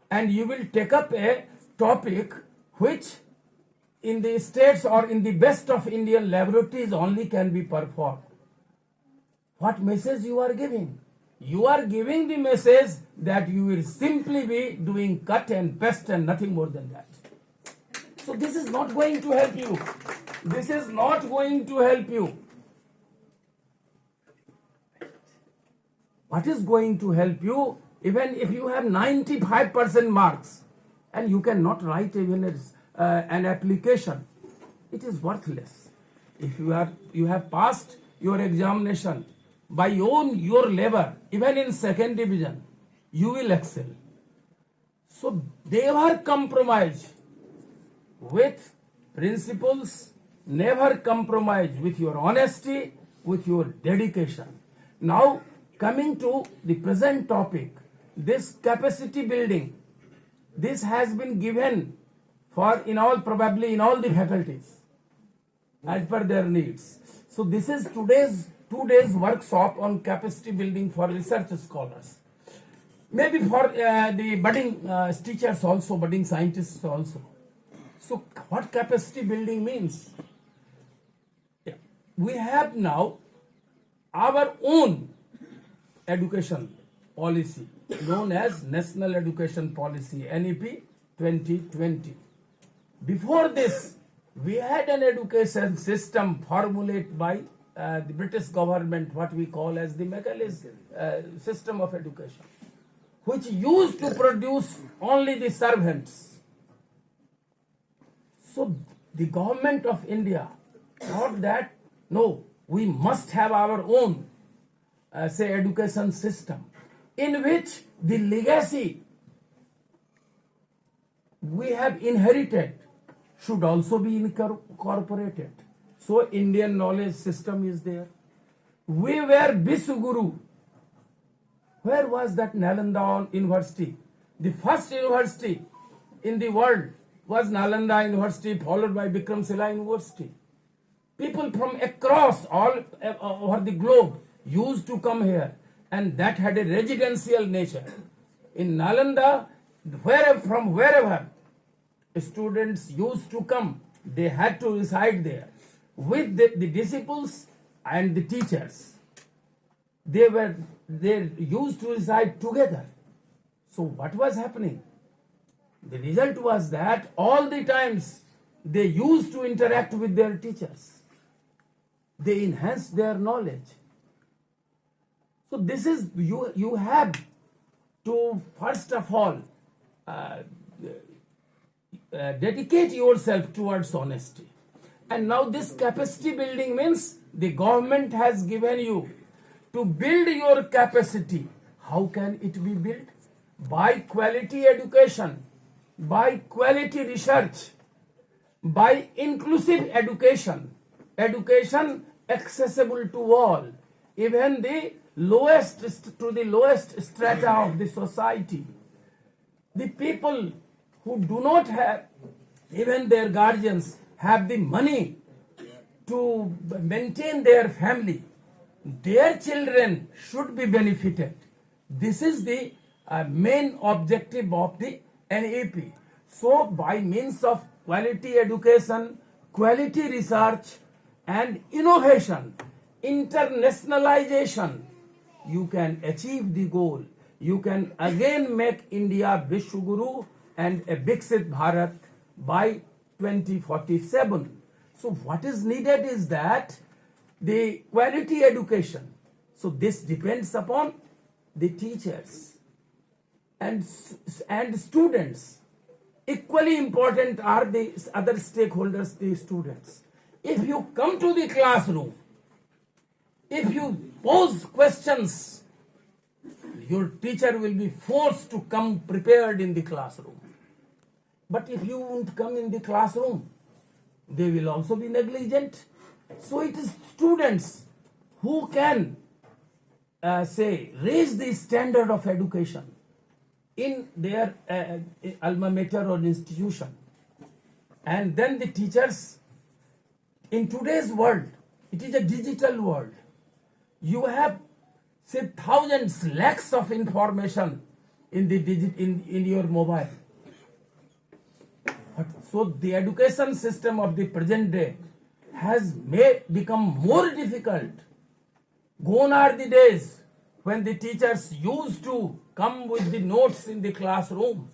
and you will take up a topic which in the states or in the best of Indian laboratories only can be performed. What message you are giving? You are giving the message that you will simply be doing cut and paste and nothing more than that. So this is not going to help you. This is not going to help you. What is going to help you? Even if you have 95% marks and you cannot write even an application, it is worthless. If you have passed your examination by your labor, even in second division, you will excel. So never compromise with principles, never compromise with your honesty, with your dedication. Now, coming to the present topic, this capacity building, this has been given probably in all the faculties as per their needs. So this is today's 2 days workshop on capacity building for research scholars. Maybe for the budding teachers also, budding scientists also. So what capacity building means? we have now our own education policy known as National Education Policy, NEP 2020. Before this, we had an education system formulated by the British government, what we call as the Macaulay system of education, which used to produce only the servants. So the government of India thought that no, we must have our own education system in which the legacy we have inherited should also be incorporated. So Indian knowledge system is there. We were Bisuguru. Where was that Nalanda University? The first university in the world was Nalanda University, followed by Vikramshila University. People from across all over the globe used to come here, and that had a residential nature. In Nalanda, from wherever students used to come, they had to reside there with the disciples and the teachers. They used to reside together. So what was happening? The result was that all the times they used to interact with their teachers. They enhanced their knowledge. So this is, you have to first of all dedicate yourself towards honesty. And now this capacity building means the government has given you to build your capacity. How can it be built? By quality education, by quality research, by inclusive education, education accessible to all, even the lowest strata of the society. The people who do not have, even their guardians, have the money to maintain their family, their children should be benefited. This is the main objective of the NEP. So by means of quality education, quality research and innovation, internationalization, you can achieve the goal. You can again make India Vishwaguru and a Viksit Bharat by 2047. So what is needed is that the quality education. So this depends upon the teachers and students. Equally important are the other stakeholders, the students. If you come to the classroom, if you pose questions, your teacher will be forced to come prepared in the classroom. But if you won't come in the classroom, they will also be negligent. So it is students who can raise the standard of education in their alma mater or institution. And then the teachers, in today's world, it is a digital world. You have, say, thousands, lakhs of information in your mobile. So the education system of the present day has become more difficult. Gone are the days when the teachers used to come with the notes in the classroom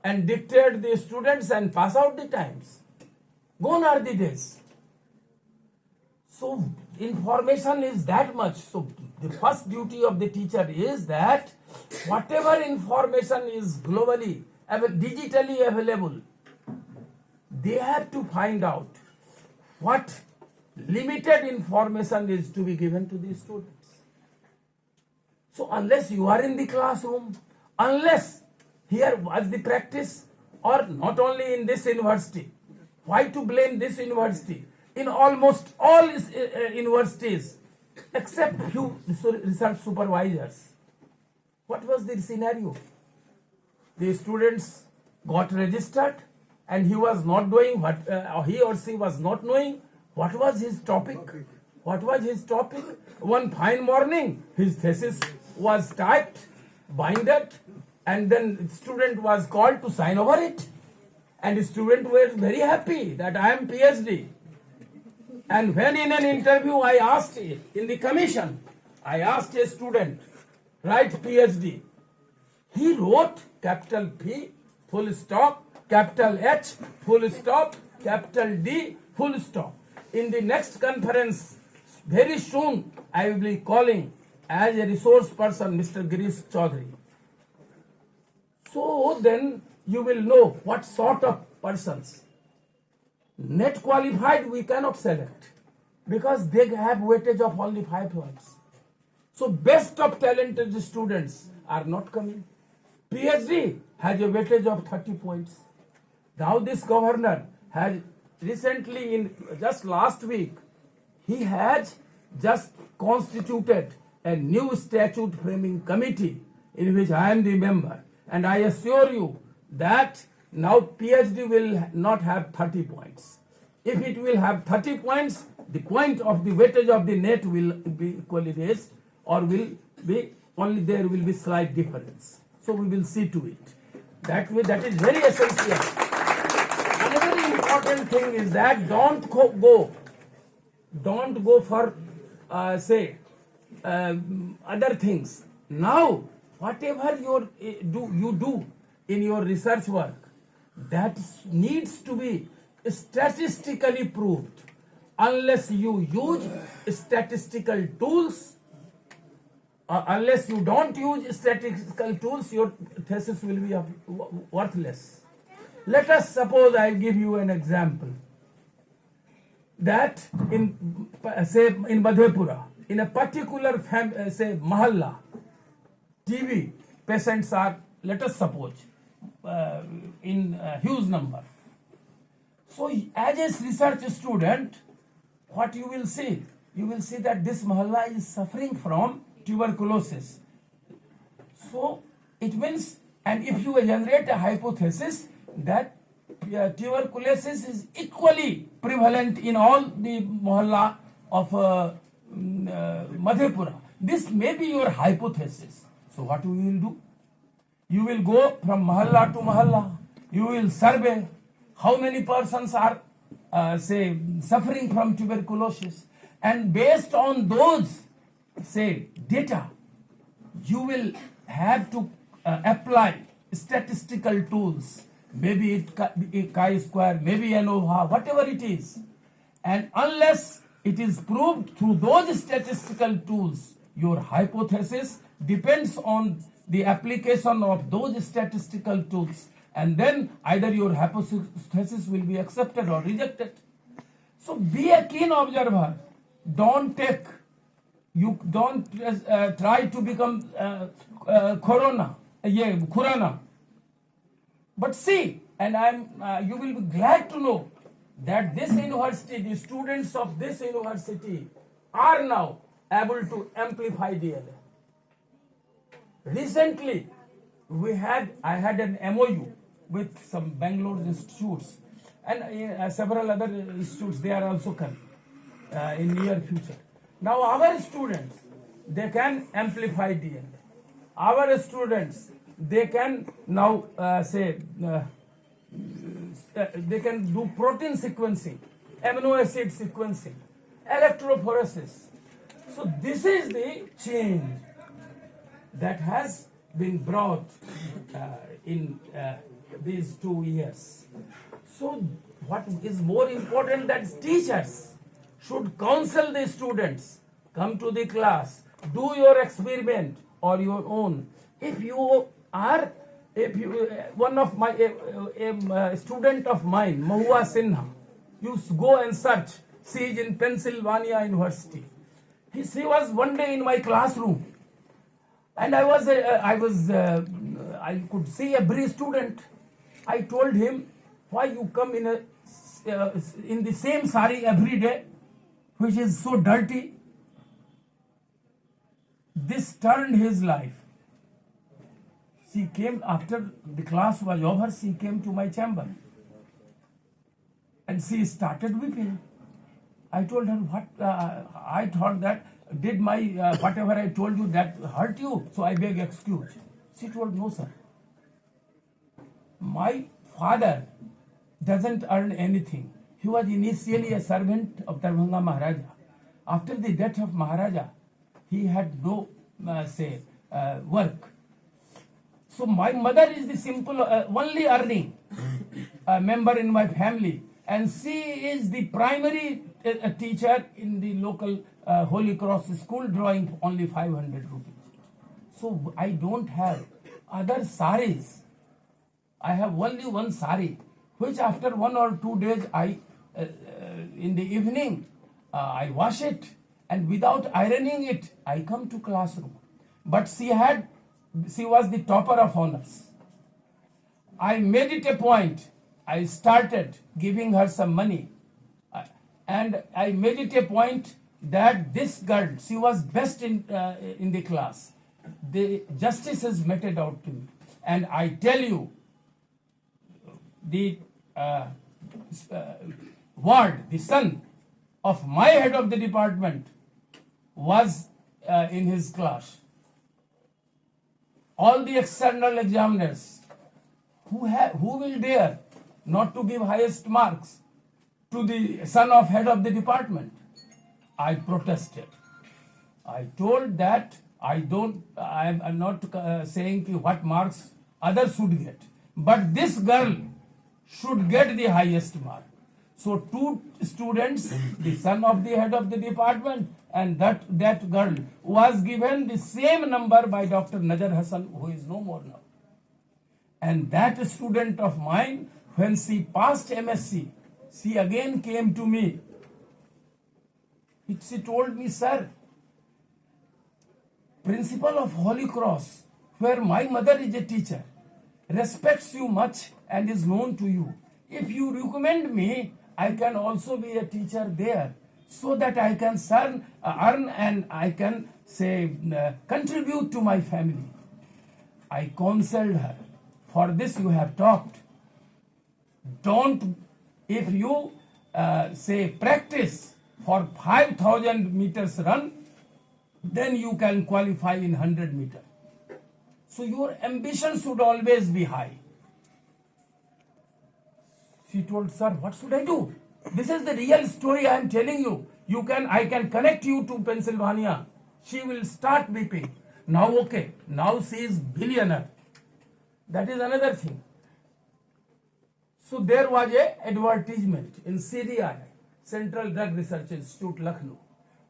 and dictate the students and pass out the times. Gone are the days. So information is that much. So the first duty of the teacher is that whatever information is globally, digitally available, they have to find out what limited information is to be given to the students. So unless you are in the classroom, unless here was the practice, or not only in this university, why to blame this university? In almost all universities, except few research supervisors, what was the scenario? The students got registered and he was not doing what, he or she was not knowing what was his topic. What was his topic? One fine morning, his thesis was typed, binded, and then student was called to sign over it. And the student was very happy that I am PhD. And when in an interview I asked in the commission, I asked a student, write PhD. He wrote capital P, full stop, capital H, full stop, capital D, full stop. In the next conference, very soon, I will be calling as a resource person Mr. Girish Chaudhary. So then you will know what sort of persons. Net qualified we cannot select because they have weightage of only 5 points. So best of talented students are not coming. PhD has a weightage of 30 points. Now this governor has recently, in just last week, he has just constituted a new statute framing committee in which I am the member. And I assure you that now PhD will not have 30 points. If it will have 30 points, the point of the weightage of the net will be equally raised, or will be only there will be slight difference. So we will see to it. That way, that is very essential. Another important thing is that don't go for other things. Now, whatever you do in your research work, that needs to be statistically proved. Unless you use statistical tools, unless you don't use statistical tools, your thesis will be worthless. Let us suppose I give you an example. That in Madhepura, in a particular mahalla, TB patients are, let us suppose, in a huge number. So as a research student, what you will see? You will see that this mahalla is suffering from tuberculosis. So it means, and if you generate a hypothesis that tuberculosis is equally prevalent in all the mahalla of Madhepura, this may be your hypothesis. So what you will do? You will go from mahalla to mahalla. You will survey how many persons are suffering from tuberculosis, and based on those data, you will have to apply statistical tools, maybe chi-square, maybe ANOVA, whatever it is. And unless it is proved through those statistical tools, your hypothesis depends on the application of those statistical tools, and then either your hypothesis will be accepted or rejected. So be a keen observer. Don't try to become Khurana. But see, and you will be glad to know that this university, the students of this university are now able to amplify DNA. Recently, I had an MOU with some Bangalore institutes, and several other institutes, they are also coming in near future. Now our students, they can amplify DNA. Our students, they can now they can do protein sequencing, amino acid sequencing, electrophoresis. So this is the change that has been brought in these 2 years. So what is more important, that teachers should counsel the students, come to the class, do your experiment or your own. One of my a student of mine, Mahua Sinha, you go and search. She is in Pennsylvania University. She was one day in my classroom, and I could see a British student. I told him, why you come in the same sari every day, which is so dirty? This turned his life. She came after the class was over. She came to my chamber, and she started weeping. I told her, what? I thought that did my whatever I told you that hurt you? So I beg excuse. She told, no, sir. My father doesn't earn anything. He was initially a servant of Darbhanga Maharaja. After the death of Maharaja, he had no, work. So my mother is the simple, only earning member in my family, and she is the primary teacher in the local Holy Cross school, drawing only 500 rupees. So I don't have other saris. I have only one sari, which after 1 or 2 days in the evening, I wash it, and without ironing it, I come to classroom. But she was the topper of honors. I made it a point. I started giving her some money, and I made it a point that this girl, she was best in the class. The justices meted out to me, and I tell you, the the son of my head of the department was in his class. All the external examiners, who will dare not to give highest marks to the son of head of the department? I protested. I told that I am not saying what marks others should get, but this girl should get the highest mark. So 2 students, the son of the head of the department and that girl, was given the same number by Dr. Najar Hassan, who is no more now. And that student of mine, when she passed MSc, she again came to me. She told me, sir, principal of Holy Cross, where my mother is a teacher, respects you much and is known to you. If you recommend me, I can also be a teacher there, so that I can earn and I can contribute to my family. I counseled her. For this you have talked. If you practice for 5,000 meters run, then you can qualify in 100 meters. So your ambition should always be high. She told, sir, what should I do? This is the real story I am telling you. I can connect you to Pennsylvania. She will start weeping. Now, okay, now she is billionaire. That is another thing. So there was a advertisement in CDI, Central Drug Research Institute, Lucknow,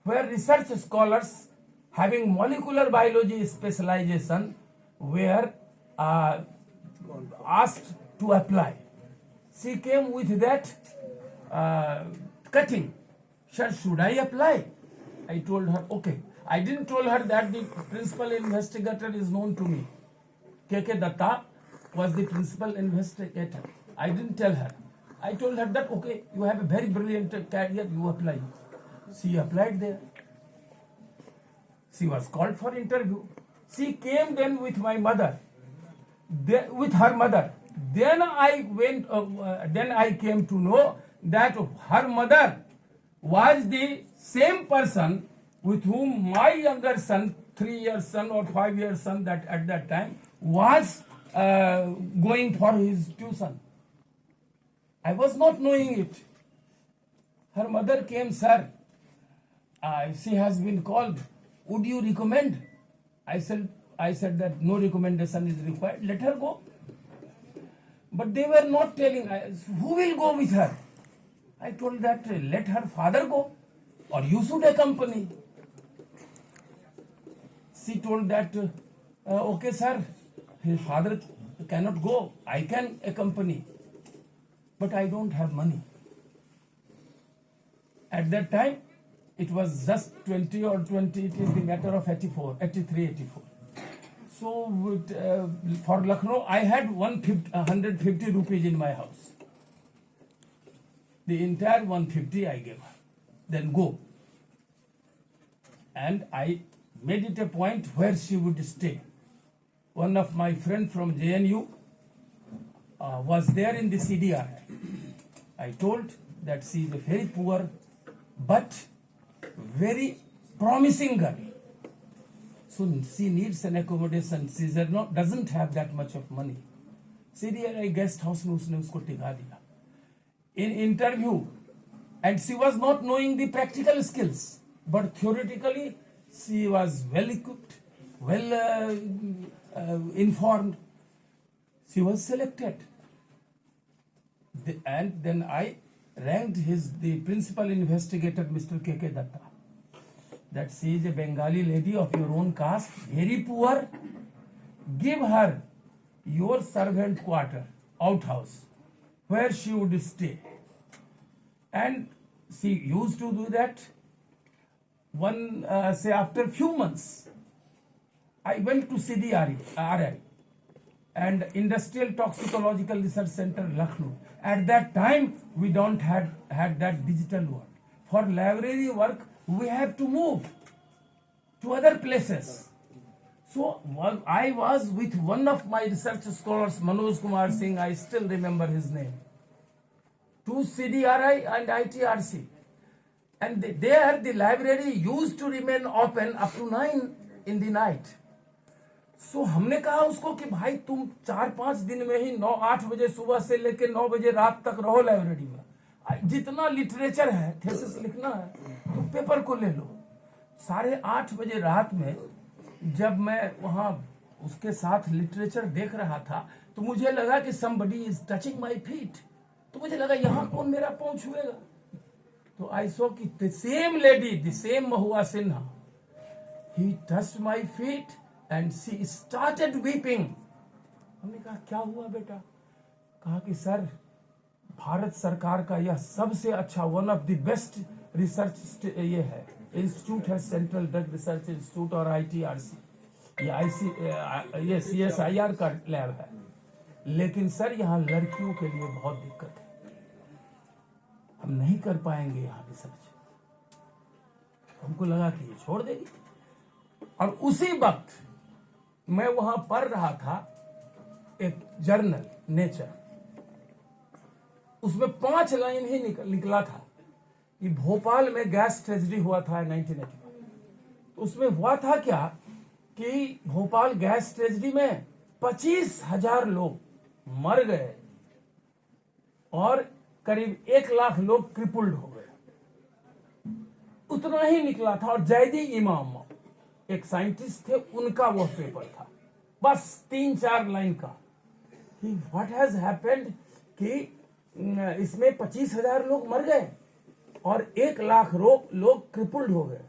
where research scholars having molecular biology specialization were asked to apply. She came with that cutting. Sir, should I apply? I told her, okay. I didn't tell her that the principal investigator is known to me. K.K. Datta was the principal investigator. I didn't tell her. I told her that, okay, you have a very brilliant career, you apply. She applied there. She was called for interview. She came then with my mother, with her mother. Then I came to know that her mother was the same person with whom my younger son, 3-year son or 5-year son that at that time, was going for his tuition. I was not knowing it. Her mother came, sir, she has been called. Would you recommend? I said that no recommendation is required. Let her go. But they were not telling, who will go with her? I told that, let her father go, or you should accompany. She told that, okay, sir, his father cannot go. I can accompany. But I don't have money. At that time, it was just 20 or 20, it is the matter of 83, 84. So for Lucknow, I had 150 rupees in my house. The entire 150 I gave her. Then go. And I made it a point where she would stay. One of my friends from JNU was there in the CDI. I told that she is a very poor but very promising girl. So she needs an accommodation. She doesn't have that much of money. CDI guest house में उसने उसको टिका दिया. In interview, and she was not knowing the practical skills, but theoretically she was well equipped, well informed. She was selected. And then I ranked the principal investigator, Mr. K.K. Datta, that she is a Bengali lady of your own caste, very poor. Give her your servant quarter, outhouse, where she would stay. And she used to do that. Say after few months, I went to CDRI and Industrial Toxicological Research Center, Lucknow. At that time, we don't had that digital work. For library work, we have to move to other places. So I was with one of my research scholars, Manoj Kumar Singh, I still remember his name, to CDRI and ITRC. And there the library used to remain open up to 9 in the night. So हमने कहा उसको कि भाई तुम 4-5 दिन में ही 9-8 बजे सुबह से लेके 9 बजे रात तक रहो लाइब्रेरी में, जितना लिटरेचर है, थीसिस लिखना है तो पेपर को ले लो। 8:30 बजे रात में जब मैं वहां उसके साथ लिटरेचर देख रहा था तो मुझे लगा कि somebody is touching my feet, तो मुझे लगा यहाँ कौन मेरा पाँव छुएगा। तो आई सो कि the same lady, the same Mahua Sinha, he touched my feet and she started weeping. हमने कहा क्या हुआ बेटा? कहा कि सर भारत सरकार का यह सबसे अच्छा one of the best research ये है इंस्टीट्यूट है, सेंट्रल ड्रग रिसर्च इंस्टीट्यूट और ITRC, ये CSIR का लैब है, लेकिन सर यहाँ लड़कियों के लिए बहुत दिक्कत है, हम नहीं कर पाएंगे यहाँ रिसर्च। हमको लगा कि ये छोड़ देगी। और उसी वक्त मैं वहां पढ़ रहा था एक जर्नल नेचर, उसमें 5 लाइन ही निकला था कि भोपाल में गैस ट्रेजेडी हुआ था 1981। उसमें हुआ था क्या कि भोपाल गैस ट्रेजेडी में 25,000 लोग मर गए और करीब 1 लाख लोग क्रिपल्ड हो गए, उतना ही निकला था। और जैदी इमाम एक साइंटिस्ट थे, उनका वह पेपर था, बस 3-4 लाइन का कि व्हाट हैज हैपेंड कि इसमें 25,000 लोग मर गए और 1 लाख लोग क्रिपल्ड हो गए,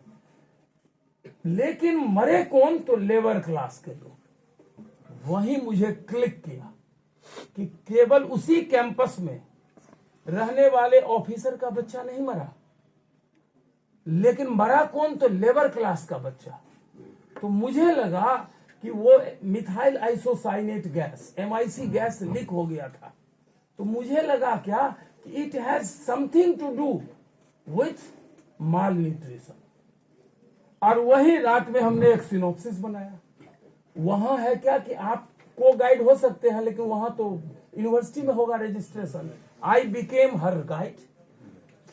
लेकिन मरे कौन? तो लेबर क्लास के लोग। वही मुझे क्लिक किया कि केवल उसी कैंपस में रहने वाले ऑफिसर का बच्चा नहीं मरा, लेकिन मरा कौन? तो लेबर क्लास का बच्चा। तो मुझे लगा कि वो methyl isocyanate gas MIC gas leak हो गया था। तो मुझे लगा क्या कि it has something to do with malnutrition. और वही रात में हमने एक सिनॉप्सिस बनाया। वहां है क्या कि आप को गाइड हो सकते हैं, लेकिन वहां तो यूनिवर्सिटी में होगा registration. I became her guide.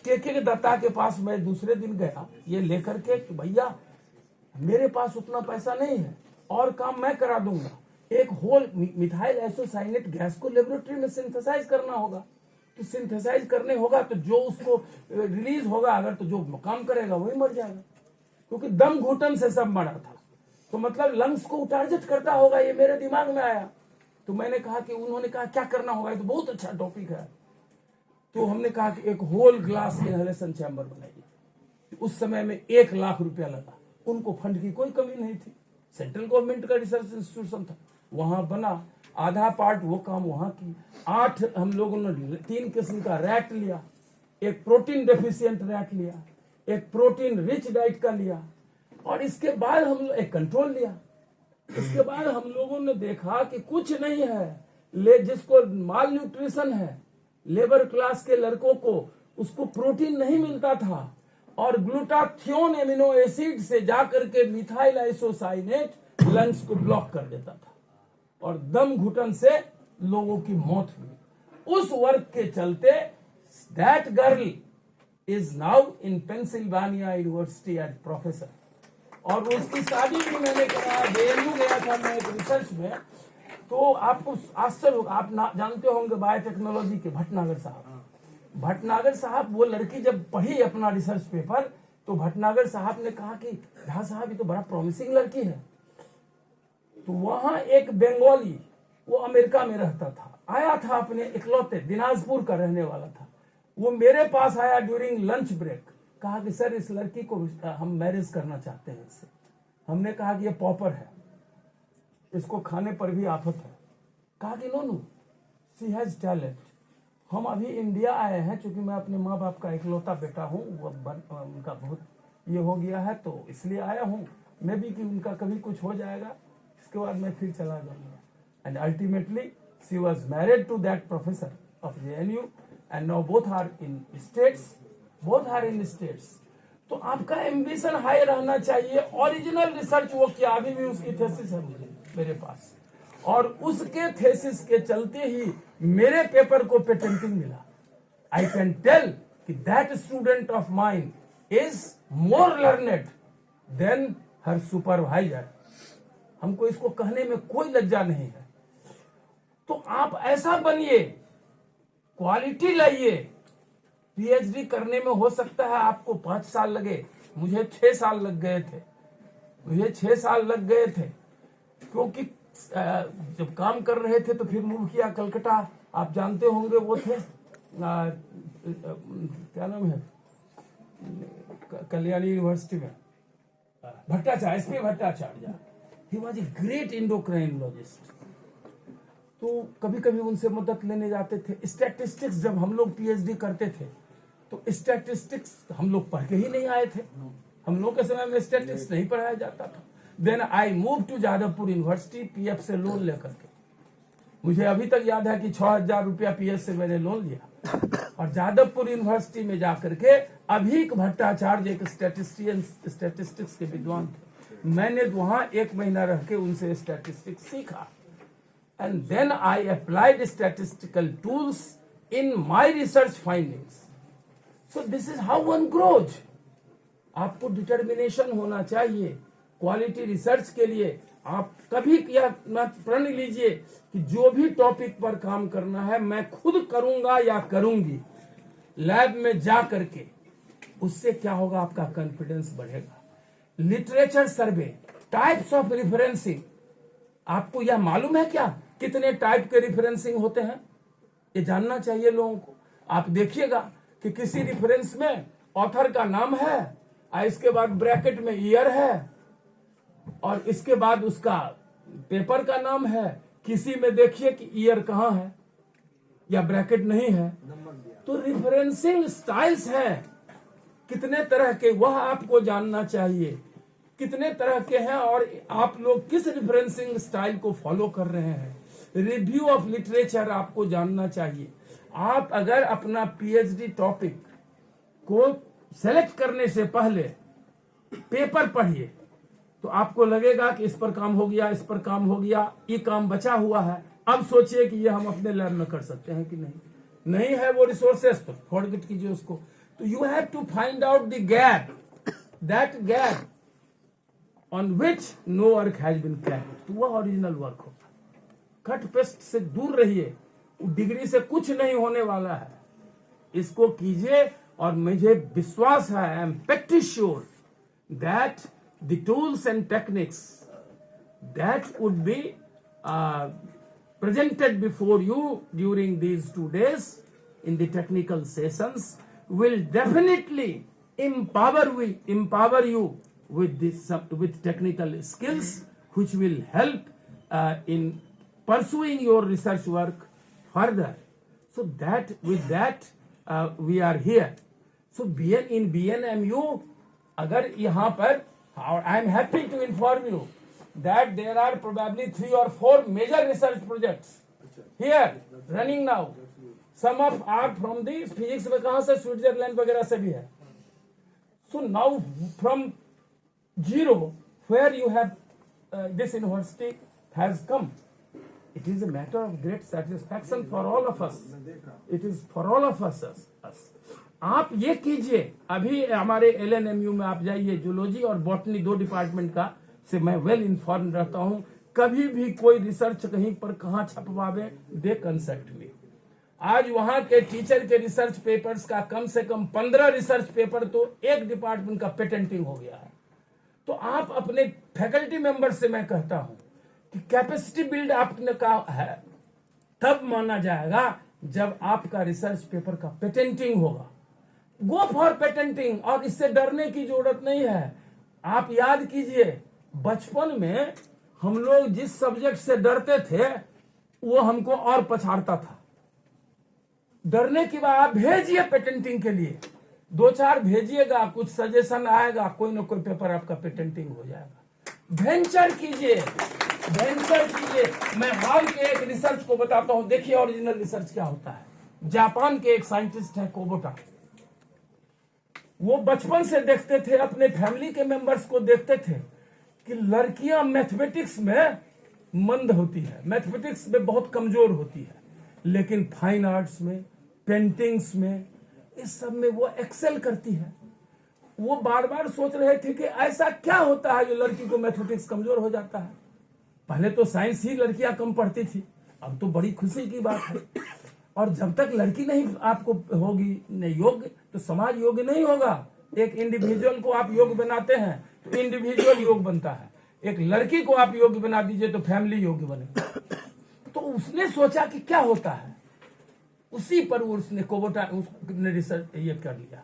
के दत्ता के पास मैं दूसरे दिन गया ये लेकर के कि भैया मेरे पास उतना पैसा नहीं है और काम मैं करा दूंगा, एक होल मिथाइल आइसोसाइनेट गैस को लेबोरेटरी में सिंथेसाइज करना होगा। तो सिंथेसाइज करने होगा तो जो उसको रिलीज होगा, अगर तो जो काम करेगा वही मर जाएगा, क्योंकि दम घुटन से सब मरा था। तो मतलब लंग्स को टारगेट करता होगा, ये मेरे दिमाग में आया। तो मैंने कहा कि उन्होंने कहा क्या करना होगा, ये तो बहुत अच्छा टॉपिक है। तो हमने कहा कि एक होल ग्लास इनहेलेशन चैम्बर बनाइए। उस समय में 1 लाख रुपया लगा। उनको फंड की कोई कमी नहीं थी, सेंट्रल गवर्नमेंट का रिसर्च इंस्टीट्यूशन था, वहां बना। आधा पार्ट वो काम वहां की। 8 हम लोगों ने 3 किस्म का रैट लिया, एक प्रोटीन डेफिशिएंट रैट लिया, एक प्रोटीन रिच डाइट का लिया, और इसके बाद हम लोग एक कंट्रोल लिया। इसके बाद हम लोगों ने देखा कि कुछ नहीं है, जिसको माल न्यूट्रिशन है, लेबर क्लास के लड़कों को उसको प्रोटीन नहीं मिलता था, और ग्लूटाथियोन एमिनो एसिड से जाकर के मिथाइल आइसोसाइनेट लंग्स को ब्लॉक कर देता था, और दम घुटन से लोगों की मौत हुई। उस वर्क के चलते that girl is now in Pennsylvania university as professor. और उसकी शादी भी मैंने कराया, JNU गया था मैं एक रिसर्च में। तो आपको आश्चर्य होगा, आप जानते होंगे बायोटेक्नोलॉजी के भटनागर साहब, भटनागर साहब, वो लड़की जब पढ़ी अपना रिसर्च पेपर तो भटनागर साहब ने कहा कि झा साहब ये तो बड़ा प्रॉमिसिंग लड़की है। तो वहां एक बंगाली, वो अमेरिका में रहता था, आया था, अपने इकलौते दिनाजपुर का रहने वाला था। वो मेरे पास आया ड्यूरिंग लंच ब्रेक, कहा कि सर इस लड़की को हम मैरिज करना चाहते हैं इससे। हमने कहा कि ये पॉपर है, इसको खाने पर भी आफत है। कहा कि नो शी हैज टैलेंट। हम अभी इंडिया आए हैं, क्योंकि मैं अपने माँ बाप का इकलौता बेटा हूँ, वो उनका बहुत ये हो गया है, तो इसलिए आया हूँ। मे बी कि उनका कभी कुछ हो जाएगा, इसके बाद मैं फिर चला जाऊंगा। And ultimately she was married to that professor of JNU and now both are in States. तो आपका एम्बिशन हाई रहना चाहिए। ओरिजिनल रिसर्च वो किया, अभी भी उसकी थेसिस है मेरे पास, और उसके थेसिस के चलते ही मेरे पेपर को पेटेंटिंग मिला। आई कैन टेल कि that student of mine is more learned than her supervisor. हमको इसको कहने में कोई लज्जा नहीं है। तो आप ऐसा बनिए, क्वालिटी लाइए। PhD करने में हो सकता है आपको 5 साल लगे, मुझे 6 साल लग गए थे। क्योंकि जब काम कर रहे थे तो फिर मूव किया कलकत्ता। आप जानते होंगे, वो थे क्या नाम है, कल्याणी यूनिवर्सिटी में Bhattacharya, SP Bhattacharya. He was a great इंडोक्राइनोलॉजिस्ट। तो कभी कभी उनसे मदद लेने जाते थे। स्टैटिस्टिक्स जब हम लोग PhD करते थे तो स्टैटिस्टिक्स हम लोग पढ़ के ही नहीं आए थे। हम लोग के समय में स्टैटिस्टिक्स नहीं पढ़ाया जाता था। Then I move to Jadavpur university PF से लोन लेकर के। मुझे अभी तक याद है कि 6,000 रुपया PF से मैंने लोन लिया, और जादवपुर यूनिवर्सिटी में जाकर के अभीक भट्टाचार्य एक स्टैटिस्टिक्स के विद्वान थे, मैंने वहां 1 महीना रह के उनसे स्टैटिस्टिक्स सीखा। And then I applied statistical tools in my research findings. So this is how one grows. आपको डिटर्मिनेशन होना चाहिए क्वालिटी रिसर्च के लिए। आप कभी प्रण लीजिए कि जो भी टॉपिक पर काम करना है मैं खुद करूंगा या करूंगी, लैब में जा करके। उससे क्या होगा, आपका कॉन्फिडेंस बढ़ेगा। Literature survey, types of referencing, आपको यह मालूम है क्या कितने टाइप के रिफरेंसिंग होते हैं? ये जानना चाहिए लोगों को। आप देखिएगा कि किसी रिफरेंस में ऑथर का नाम है, इसके बाद ब्रैकेट में ईयर है, और इसके बाद उसका पेपर का नाम है। किसी में देखिए कि ईयर कहाँ है या ब्रैकेट नहीं है। तो रिफरेंसिंग स्टाइल्स हैं कितने तरह के, वह आपको जानना चाहिए कितने तरह के हैं, और आप लोग किस रिफरेंसिंग स्टाइल को फॉलो कर रहे हैं। रिव्यू ऑफ लिटरेचर आपको जानना चाहिए। आप अगर अपना PhD टॉपिक को सेलेक्ट करने से पहले पेपर पढ़िए तो आपको लगेगा कि इस पर काम हो गया, इस पर काम हो गया, ये काम बचा हुआ है। अब सोचिए कि ये हम अपने लैब में कर सकते हैं कि नहीं है वो रिसोर्सेस, तो फॉरगेट कीजिए उसको। तो you have to find out the gap, that gap on which no work has been cracked. तो वह ओरिजिनल वर्क होगा। कट पेस्ट से दूर रहिए, डिग्री से कुछ नहीं होने वाला है। इसको कीजिए, और मुझे विश्वास है, I am pretty sure that the tools and techniques that would be presented before you during these 2 days in the technical sessions will definitely empower you with technical skills which will help in pursuing your research work further. So that with that we are here. So in BNMU, अगर यहाँ पर, I am happy to inform you that there are probably 3 or 4 major research projects here running now. Some of are from the physics में कहाँ से, Switzerland वगैरह से भी है। So now from zero, where you have this university has come, it is a matter of great satisfaction for all of us. It is for all of us. आप ये कीजिए, अभी हमारे LNMU में आप जाइए, जूलॉजी और बॉटनी 2 डिपार्टमेंट का से मैं वेल इन्फॉर्म रहता हूं। कभी भी कोई रिसर्च कहीं पर कहां छपवावे, दे कंसल्ट मी। आज वहां के टीचर के रिसर्च पेपर्स का कम से कम 15 रिसर्च पेपर तो एक डिपार्टमेंट का पेटेंटिंग हो गया है। तो आप अपने फैकल्टी मेंबर से मैं कहता हूं कि कैपेसिटी बिल्ड आपने का है तब माना जाएगा जब आपका रिसर्च पेपर का पेटेंटिंग होगा। गो फॉर पेटेंटिंग, और इससे डरने की जरूरत नहीं है। आप याद कीजिए बचपन में हम लोग जिस सब्जेक्ट से डरते थे वो हमको और पछाड़ता था। डरने की बात, आप भेजिए पेटेंटिंग के लिए, 2-4 भेजिएगा, कुछ सजेशन आएगा, कोई ना कोई पेपर आपका पेटेंटिंग हो जाएगा। वेंचर कीजिए, वेंचर कीजिए। मैं हाल के एक रिसर्च को बताता हूं, देखिए ओरिजिनल रिसर्च क्या होता है। जापान के एक साइंटिस्ट है कोबोटा, वो बचपन से देखते थे, अपने फैमिली के मेंबर्स को देखते थे कि लड़कियां मैथमेटिक्स में मंद होती है, मैथमेटिक्स में बहुत कमजोर होती है, लेकिन फाइन आर्ट्स में, पेंटिंग्स में, इस सब में वो एक्सेल करती है। वो बार बार सोच रहे थे कि ऐसा क्या होता है जो लड़की को मैथमेटिक्स कमजोर हो जाता है। पहले तो साइंस ही लड़कियां कम पढ़ती थी, अब तो बड़ी खुशी की बात है। और जब तक लड़की नहीं आपको होगी नहीं योग्य, तो समाज योग्य नहीं होगा। एक इंडिविजुअल को आप योग्य बनाते हैं तो इंडिविजुअल योग्य बनता है, एक लड़की को आप योग्य बना दीजिए तो फैमिली योग्य बनेगी। तो उसने सोचा कि क्या होता है, उसी पर उसने कोबोटा उसने रिसर्च ये कर लिया,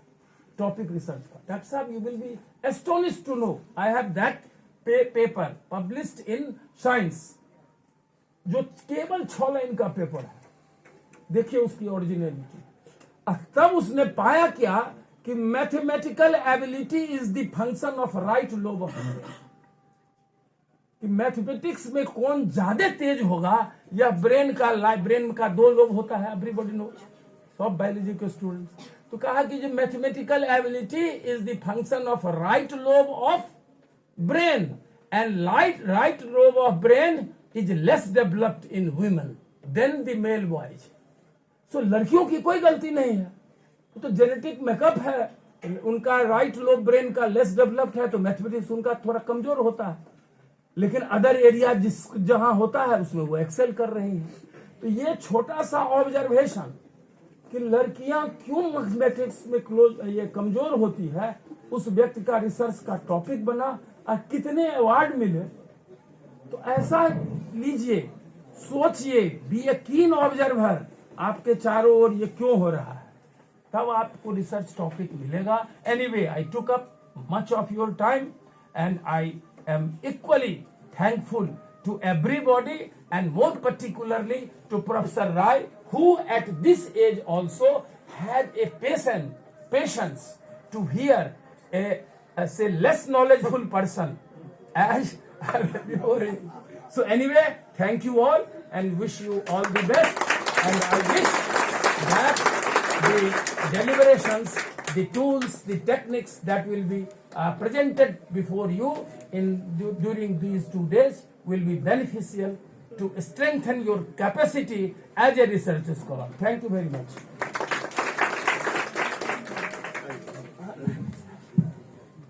टॉपिक रिसर्च का। डॉक्टर साहब, you will be astonished to know I have that paper published in Science, जो केवल 6 लाइन का पेपर है। देखिए उसकी ओरिजिनलिटी। तब उसने पाया क्या कि mathematical ability is the function of right lobe of brain. कि मैथमेटिक्स में कौन ज्यादा तेज होगा, या ब्रेन का 2 लोब होता है, एवरीबॉडी नोज, सब बायोलॉजी के स्टूडेंट्स। तो कहा कि जो mathematical ability is the function of right lobe of brain, and right lobe of brain is less developed in women than the male boys. So लड़कियों की कोई गलती नहीं है, तो जेनेटिक मेकअप है, उनका राइट लोब ब्रेन का लेस डेवलप्ड है, तो मैथमेटिक्स उनका थोड़ा कमजोर होता है। लेकिन अदर एरिया जहां होता है उसमें वो एक्सेल कर रही हैं। तो ये छोटा सा ऑब्जर्वेशन कि लड़कियां क्यों मैथमेटिक्स में ये कमजोर होती है, उस व्यक्ति का रिसर्च का टॉपिक बना और कितने अवार्ड मिले। तो ऐसा लीजिए, सोचिए, बी ए कीन ऑब्जर्वर, आपके चारों ओर ये क्यों हो रहा है, तब आपको रिसर्च टॉपिक मिलेगा। Anyway, I took up much of your time and I am equally thankful to everybody, and more particularly to Professor Rai, who at this age also had a patience to hear a say less knowledgeable person as so anyway, thank you all and wish you all the best, and I wish that the deliberations, the tools, the techniques that will be presented before you during these 2 days will be beneficial to strengthen your capacity as a research scholar. Thank you very much.